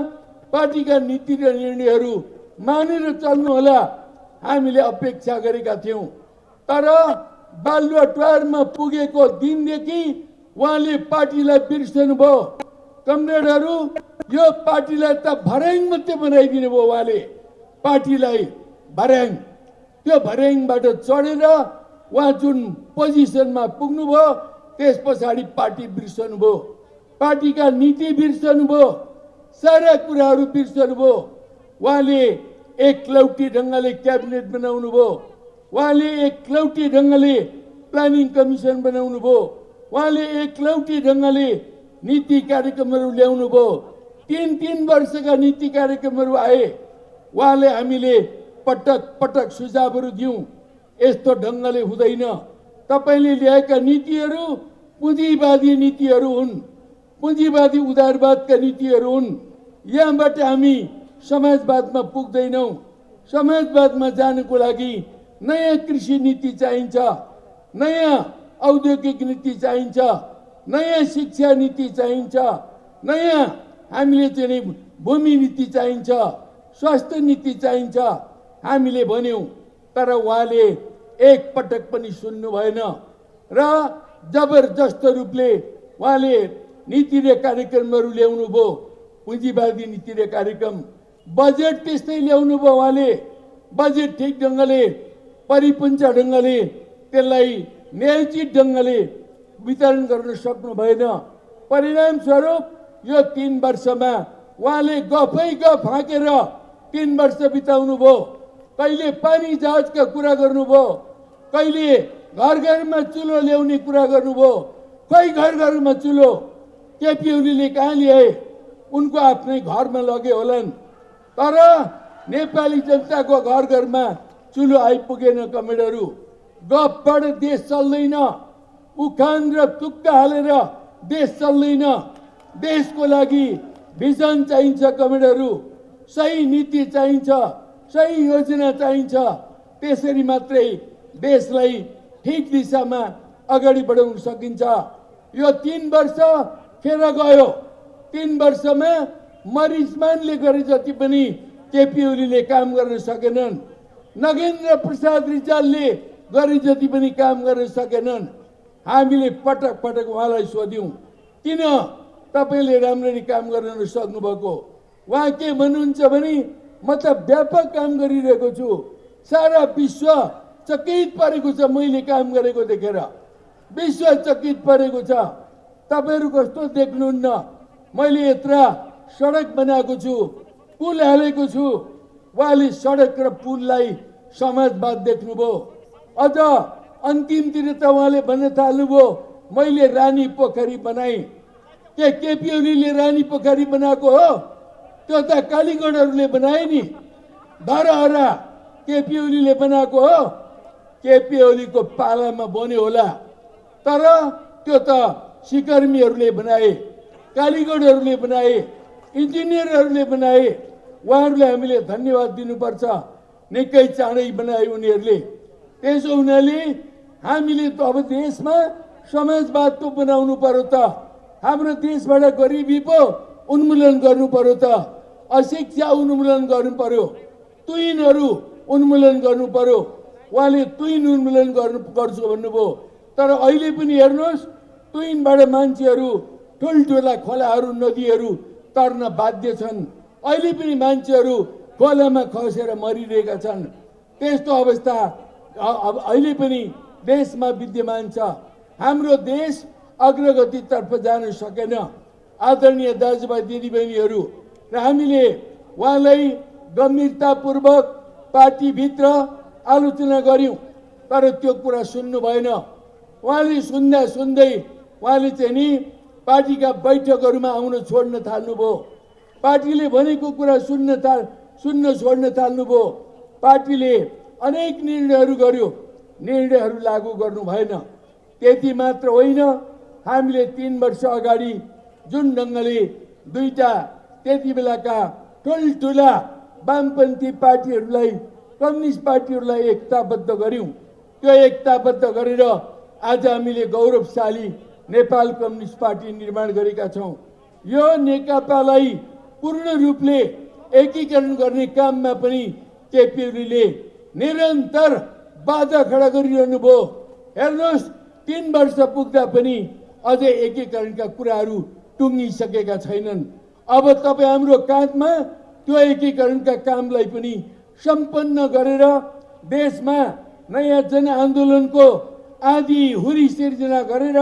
पार्टीका नीति र निर्णयहरू मानेर चल्नु होला हामीले अपेक्षा गरेका थियौं। तर बालुवाटारमा पुगेको दिनदेखि उहाँले पार्टीलाई बिर्सनु भयो। कमरेडहरू, यो पार्टीलाई त भर्याङ मात्रै बनाइदिनु भयो उहाँले, पार्टीलाई भर्याङ। त्यो भर्याङबाट चढेर उहाँ जुन पोजिसनमा पुग्नुभयो त्यस पछाडि पार्टी बिर्सनु भयो, पार्टीका नीति बिर्सनु भयो, सारा कुराहरू बिर्सनु भयो। उहाँले एकलौटी ढङ्गले क्याबिनेट बनाउनु भयो, उहाँले एकलौटी ढङ्गले प्लानिङ कमिसन बनाउनु भयो, उहाँले एकलौटी ढङ्गले नीति कार्यक्रमहरू ल्याउनु भयो। 3 वर्षका नीति कार्यक्रमहरू आए। उहाँले हामीले पटक पटक सुझावहरू दियौं, यस्तो ढङ्गले हुँदैन, तपाईले ल्याएका नीतिहरू पुँजीवादी नीतिहरू हुन्, पुँजीवादी उदारवादका नीतिहरू हुन्। यहाँबाट हामी समाजवादमा पुग्दैनौं, समाजवादमा जानुको लागि नयाँ कृषि नीति चाहिन्छ, नयाँ औद्योगिक नीति चाहिन्छ, नयाँ शिक्षा नीति चाहिन्छ, नयाँ हामीले चाहिँ भूमि नीति चाहिन्छ, स्वास्थ्य नीति चाहिन्छ हामीले भन्यौँ। तर उहाँले एक पटक पनि सुन्नु भएन र जबरजस्त रूपले उहाँले नीति र कार्यक्रमहरू ल्याउनु भयो, पुँजीवादी नीति र कार्यक्रम। बजेट त्यस्तै ल्याउनु भयो उहाँले, बजेट ठिक ढङ्गले परिपुञ्ज ढङ्गले त्यसलाई न्यायोचित ढङ्गले वितरण गर्न सक्नु भएन। परिणामस्वरूप यो 3 वर्षमा उहाँले गफै गफ हाँकेर 3 वर्ष बिताउनु भयो। कहिले पानी जहाजका कुरा गर्नुभयो, कहिले घर घरमा चुलो ल्याउने कुरा गर्नुभयो। खै घर घरमा चुलो केपी ओलीले कहाँ ल्याए? उनको आफ्नै घरमा लगे होलान्। तर नेपाली जनताको घर घरमा चुलो आइपुगेन। कमेडहरू गफबाट देश चल्दैन, उखान र तुक्का हालेर देश चल्दैन। देशको लागि भिजन चाहिन्छ कमेडहरू, सही नीति चाहिन्छ, सही योजना चाहिन्छ। त्यसरी मात्रै देशलाई ठिक दिशामा अगाडि बढाउन सकिन्छ। यो 3 वर्ष खेर गयो। 3 वर्षमा मरिचमानले गरे जति पनि केपी ओलीले काम गर्न सकेनन्, नगेन्द्र प्रसाद रिजालले गरे जति पनि काम गर्न सकेनन्। हामीले पटक पटक उहाँलाई सोध्यौँ, किन तपाईँले राम्ररी काम गर्न नसक्नुभएको? उहाँ के भन्नुहुन्छ भने म त व्यापक काम गरिरहेको छु, सारा विश्व चकित परेको छ मैले काम गरेको देखेर। विश्व चकित परेको छ। तपाईँहरू कस्तो देख्नुहुन्न? मैले यत्रा सडक बनाएको छु, पुल हालेको छु। उहाँले सडक र पुललाई समाजवाद देख्नुभयो। अझ अन्तिमतिर त उहाँले भन्न थाल्नुभयो मैले रानी पोखरी बनाएँ। के केपी ओलीले रानी पोखरी बनाएको हो? त्यो त कालीगढहरूले बनाए नि। धरहरा केपी ओलीले बनाएको हो? केपी ओलीको पालामा बन्यो होला, तर त्यो त सिकर्मीहरूले बनाए, कालीगढहरूले बनाए, इन्जिनियरहरूले बनाए। उहाँहरूलाई हामीले धन्यवाद दिनुपर्छ। निकै चाँडै बनाए उनीहरूले। त्यसो हुनाले हामीले त अब देशमा समाजवाद पो बनाउनु पर्यो त। हाम्रो देशबाट गरिबी पो उन्मूलन गर्नु पर्यो त। अशिक्षा उन्मूलन गर्नु पर्यो, तुइनहरू उन्मूलन गर्नु पर्यो। उहाँले तुइन उन्मूलन गर्छु भन्नुभयो, तर अहिले पनि हेर्नुहोस् तुइनबाट मान्छेहरू ठुल्ठुला खोलाहरू नदीहरू तर्न बाध्य छन्। अहिले पनि मान्छेहरू खोलामा खसेर मरिरहेका छन्। त्यस्तो अवस्था अहिले पनि देशमा विद्यमान छ। हाम्रो देश अग्रगतितर्फ जान सकेन। आदरणीय दाजुभाइ दिदीबहिनीहरू, र हामीले उहाँलाई गम्भीरतापूर्वक पार्टीभित्र आलोचना गऱ्यौँ, तर त्यो कुरा सुन्नु भएन। उहाँले सुन्दा सुन्दै उहाँले चाहिँ नि पार्टीका बैठकहरूमा आउन छोड्न थाल्नुभयो। पार्टीले भनेको कुरा सुन्न छोड्न थाल्नुभयो। पार्टीले अनेक निर्णयहरू गर्यो, निर्णयहरू लागू गर्नु भएन। त्यति मात्र होइन, हामीले 3 वर्ष अगाडि जुन ढङ्गले दुईटा त्यति बेलाका ठुल्ठुला वामपन्थी पार्टीहरूलाई, कम्युनिस्ट पार्टीहरूलाई एकताबद्ध गऱ्यौँ। त्यो एकताबद्ध गरेर आज हामीले गौरवशाली नेपाल कम्युनिस्ट पार्टी निर्माण गरेका छौँ। यो नेकपालाई पूर्ण रूपले एकीकरण गर्ने काममा पनि केपी ओलीले निरन्तर बाधा खडा गरिरहनु भयो। हेर्नुहोस् 3 वर्ष पुग्दा पनि अझै एकीकरणका कुराहरू टुङ्गिसकेका छैनन्। अब तपाईँ हाम्रो काँधमा त्यो एकीकरणका कामलाई पनि सम्पन्न गरेर देशमा नयाँ जनआन्दोलनको आदि हुरी सिर्जना गरेर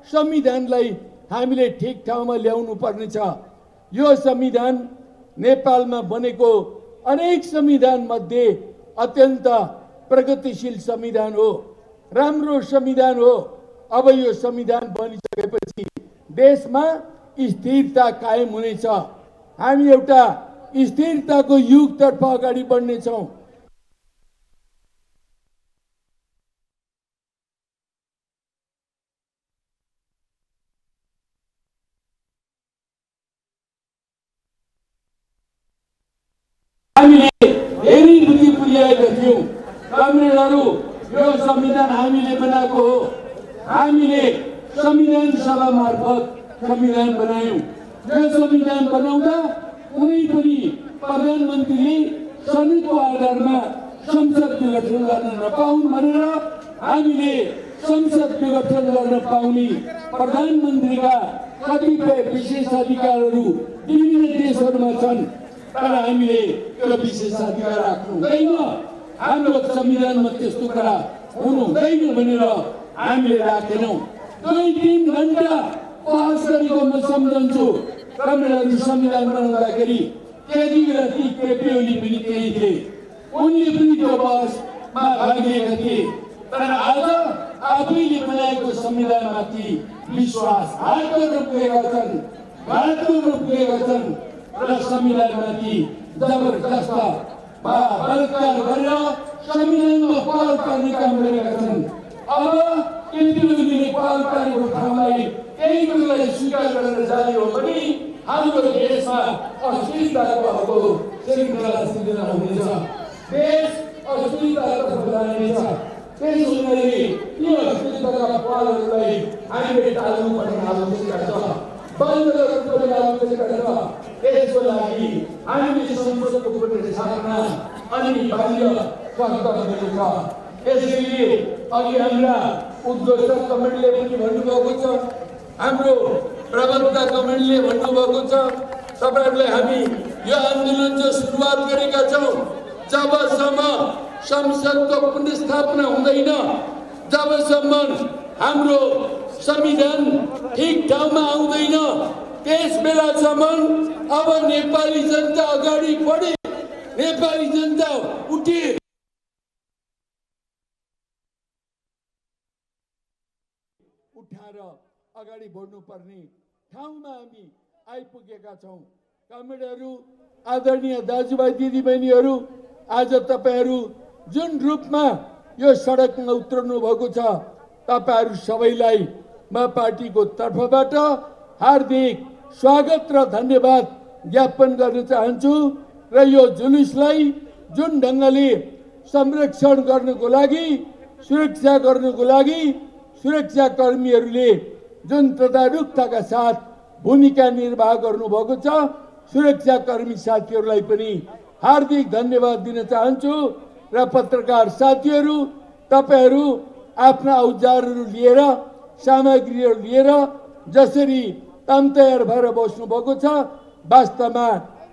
संविधानलाई हामीले ठिक ठाउँमा ल्याउनु पर्नेछ। यो संविधान नेपालमा बनेको अनेक संविधान मध्ये अत्यन्त प्रगतिशील संविधान हो, राम्रो संविधान हो। अब यो संविधान बनिसकेपछि देशमा स्थिरता कायम हुनेछ। हामी एउटा स्थिरताको युगतर्फ अगाडि बढ्नेछौँ। हामीले धेरै थियौँ। कमरेडहरू, यो संविधान हामीले बनाएको हो। हामीले संविधान सभा मार्फत संविधान बनायौँ। यो संविधान बनाउँदा कुनै पनि प्रधानमन्त्रीले सनदको आधारमा संसद विघटन गर्न नपाउन् भनेर हामीले संसद विघटन गर्न पाउने प्रधानमन्त्रीका कतिपय विशेषाधिकारहरू विभिन्न देशहरूमा छन्, तर हामीले त्यो विशेषाधिकार राख्नु हुँदैन। हाम्रो संविधानमा त्यस्तो कुरा हुनु हुँदैन भनेर हामीले राखेनौँ। 2-3 घण्टा बहस गरेको म सम्झन्छु। कमरेडहरू संविधान बनाउँदाखेरि त्यति बेला ती केपी ओली पनि त्यही थिए, उनले पनि त्यो बहसमा भाग लिएका थिए। तर आज आफैले बनाएको संविधानमाथि विश्वासघातहरू पुगेका छन्, घातहरू पुगेका छन् र संविधानमाथि जबरजस्त बलात्कार गरेर संविधानको पाल पार्ने काम गरेका छन्। अब केपी ओलीले पाल पारेको ठाउँलाई केही कुरालाई स्वीकार गरेर जाने हो भने हाम्रो देशमा अस्थिरताको श्रृङ्खला सिर्जना हुनेछ, देश अस्थिरतातर्फ जानेछ। त्यसो हुनाले यो अस्थिरताका पालहरूलाई हामीले टाल्नुपर्ने आवश्यकता छ, बन्द गर्नुपर्ने आवश्यकता छ। यसको लागि हामीले संसदको पनि स्थापना अनिवार्य कर्तव्य छ। यसैले अघि हाम्रा उद्घोषक कमेटीले पनि भन्नुभएको छ, हाम्रो प्रवक्ता कमेटीले भन्नुभएको छ, तपाईँहरूलाई हामी यो आन्दोलन जो सुरुवात गरेका छौँ, जबसम्म संसदको पुनर्स्थापना हुँदैन, जबसम्म हाम्रो संविधान ठिक ठाउँमा आउँदैन, त्यस बेलासम्म अब नेपाली जनता अगाडि बढे, नेपाली जनता उठे, उठाएर अगाडि बढ्नुपर्ने ठाउँमा हामी आइपुगेका छौँ। कमरेडहरू, आदरणीय दाजुभाइ दिदीबहिनीहरू, आज तपाईँहरू जुन रूपमा यो सडकमा उत्रनु भएको छ, तपाईँहरू सबैलाई म पार्टीको तर्फबाट हार्दिक स्वागत र धन्यवाद ज्ञापन गर्न चाहन्छु। र यो जुलुसलाई जुन ढङ्गले संरक्षण गर्नको लागि, सुरक्षा गर्नको लागि सुरक्षा कर्मीहरूले जुन तदारुकताका साथ भूमिका निर्वाह गर्नुभएको छ, सुरक्षा कर्मी साथीहरूलाई पनि हार्दिक धन्यवाद दिन चाहन्छु। र पत्रकार साथीहरू, तपाईँहरू आफ्ना औजारहरू लिएर, सामग्रीहरू लिएर जसरी तयार भएर बस्नुभएको छ, वास्तवमा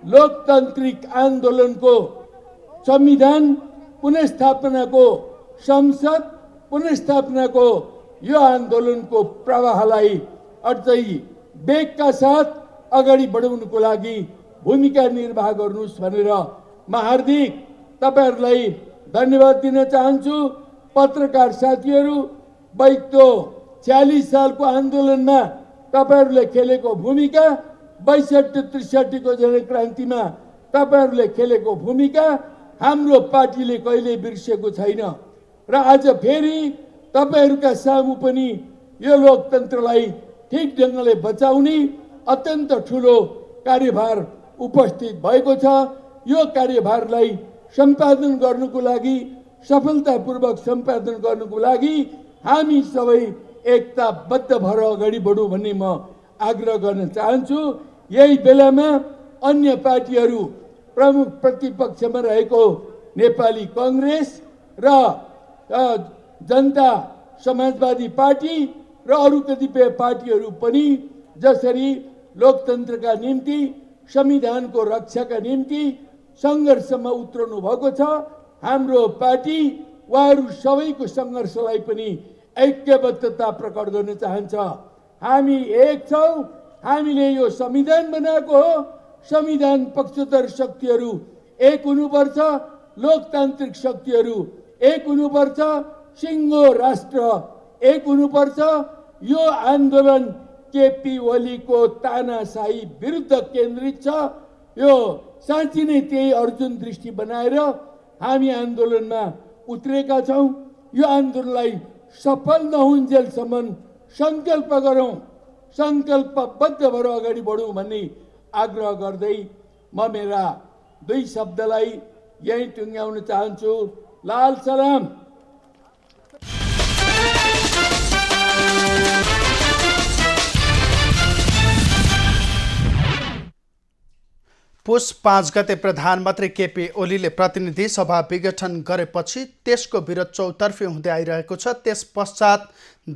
लोकतान्त्रिक आन्दोलनको, संविधान पुनर्स्थापनाको, संसद पुनर्स्थापनाको यो आन्दोलनको प्रवाहलाई अझै वेगका साथ अगाडि बढाउनुको लागि भूमिका निर्वाह गर्नुहोस् भनेर म हार्दिक तपाईँहरूलाई धन्यवाद दिन चाहन्छु। पत्रकार साथीहरू, बैगतो 46 सालको आन्दोलनमा तपाईँहरूले खेलेको भूमिका, 62-63 को जनक्रान्तिमा तपाईँहरूले खेलेको भूमिका हाम्रो पार्टीले कहिले बिर्सेको छैन। र आज फेरि तपाईँहरूका सामु पनि यो लोकतन्त्रलाई ठिक ढङ्गले बचाउने अत्यन्त ठुलो कार्यभार उपस्थित भएको छ। यो कार्यभारलाई सम्पादन गर्नुको लागि, सफलतापूर्वक सम्पादन गर्नुको लागि हामी सबै एकताबद्ध भएर अगाडि बढौँ भन्ने म आग्रह गर्न चाहन्छु। यही बेलामा अन्य पार्टीहरू, प्रमुख प्रतिपक्षमा रहेको नेपाली कांग्रेस र जनता समाजवादी पार्टी र अरू कतिपय पार्टीहरू पनि जसरी लोकतन्त्रका निम्ति, संविधानको रक्षाका निम्ति सङ्घर्षमा उत्रनु भएको छ, हाम्रो पार्टी उहाँहरू सबैको सङ्घर्षलाई पनि ऐक्यबद्धता प्रकट गर्न चाहन्छ। हामी एक छौँ, हामीले यो संविधान बनाएको हो, संविधान पक्षधर शक्तिहरू एक हुनुपर्छ, लोकतान्त्रिक शक्तिहरू एक हुनुपर्छ, सिङ्गो राष्ट्र एक हुनुपर्छ। यो आन्दोलन केपी ओलीको तानाशाही विरुद्ध केन्द्रित छ। यो साँच्ची नै त्यही अर्जुन दृष्टि बनाएर हामी आन्दोलनमा उत्रेका छौँ। यो आन्दोलनलाई सफल नहुन्जेलसम्म सङ्कल्प गरौँ, सङ्कल्पबद्ध भएर अगाडि बढौँ भन्ने आग्रह गर्दै म मेरा 2 शब्दलाई यहीँ टुङ्ग्याउन चाहन्छु। लाल सलाम। पुस 5 गते प्रधानमन्त्री केपी ओलीले प्रतिनिधि सभा विघटन गरेपछि त्यसको विरोध चौतर्फी हुँदै आइरहेको छ। त्यस पश्चात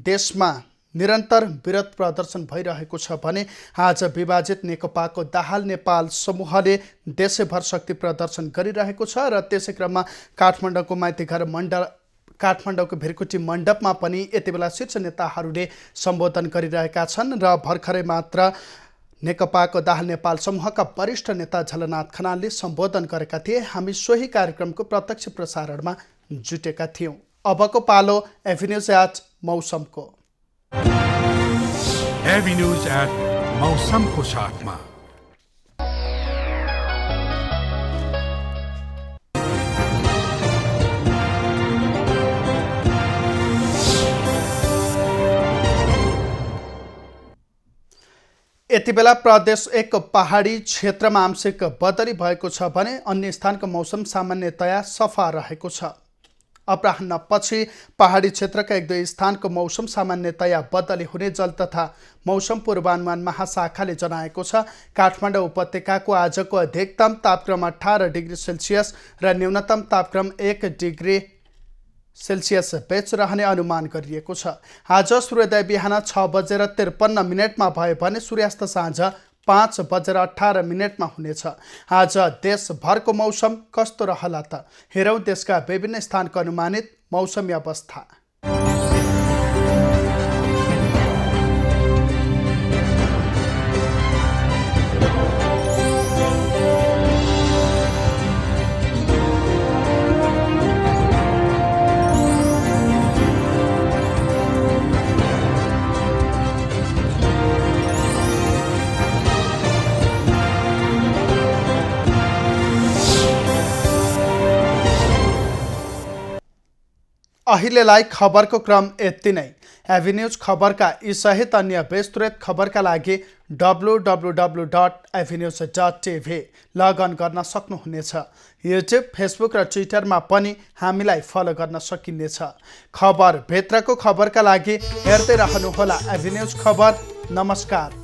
देशमा निरन्तर विरोध प्रदर्शन भइरहेको छ भने आज विभाजित नेकपाको दाहाल नेपाल समूहले देशैभर शक्ति प्रदर्शन गरिरहेको छ र त्यसै क्रममा काठमाडौँको माइतीघर मण्डल काठमाडौँको भिरकुटी मण्डपमा पनि यति बेला शीर्ष नेताहरूले सम्बोधन गरिरहेका छन् र भर्खरै मात्र नेकपाको दाहाल नेपाल समूहका वरिष्ठ नेता झलनाथ खनालले सम्बोधन गरेका थिए। हामी सोही कार्यक्रमको प्रत्यक्ष प्रसारणमा जुटेका थियौँ। अबको पालो एभिन्यूज एट मौसमको। एभिन्यूज एट मौसमको साथमा यति बेला प्रदेश 1 पहाडी क्षेत्रमा आंशिक बदली भएको छ भने अन्य स्थानको मौसम सामान्यतया सफा रहेको छ। अपराह्नपछि पहाडी क्षेत्रका 1-2 स्थानको मौसम सामान्यतया बदली हुने जल तथा मौसम पूर्वानुमान महाशाखाले जनाएको छ। काठमाडौँ उपत्यकाको आजको अधिकतम तापक्रम 18 डिग्री सेल्सियस र न्यूनतम तापक्रम 1 डिग्री सेल्सियस बीच रहने अनुमान गरिएको छ। आज सूर्योदय बिहान 6:53 भयो भने सूर्यास्त साँझ 5:18 हुनेछ। आज देशभरको मौसम कस्तो रहला त हेरौँ देशका विभिन्न स्थानको अनुमानित मौसमी अवस्था। अहिलेलाई खबरको क्रम यति नै। एभिन्यूज खबरका यी सहित अन्य विस्तृत खबरका लागि www.avenews.tv लगअन गर्न सक्नुहुनेछ। युट्युब, फेसबुक र ट्विटरमा पनि हामीलाई फलो गर्न सकिनेछ। खबर भित्रको खबरका लागि हेर्दै रहनुहोला एभिन्यूज खबर। नमस्कार।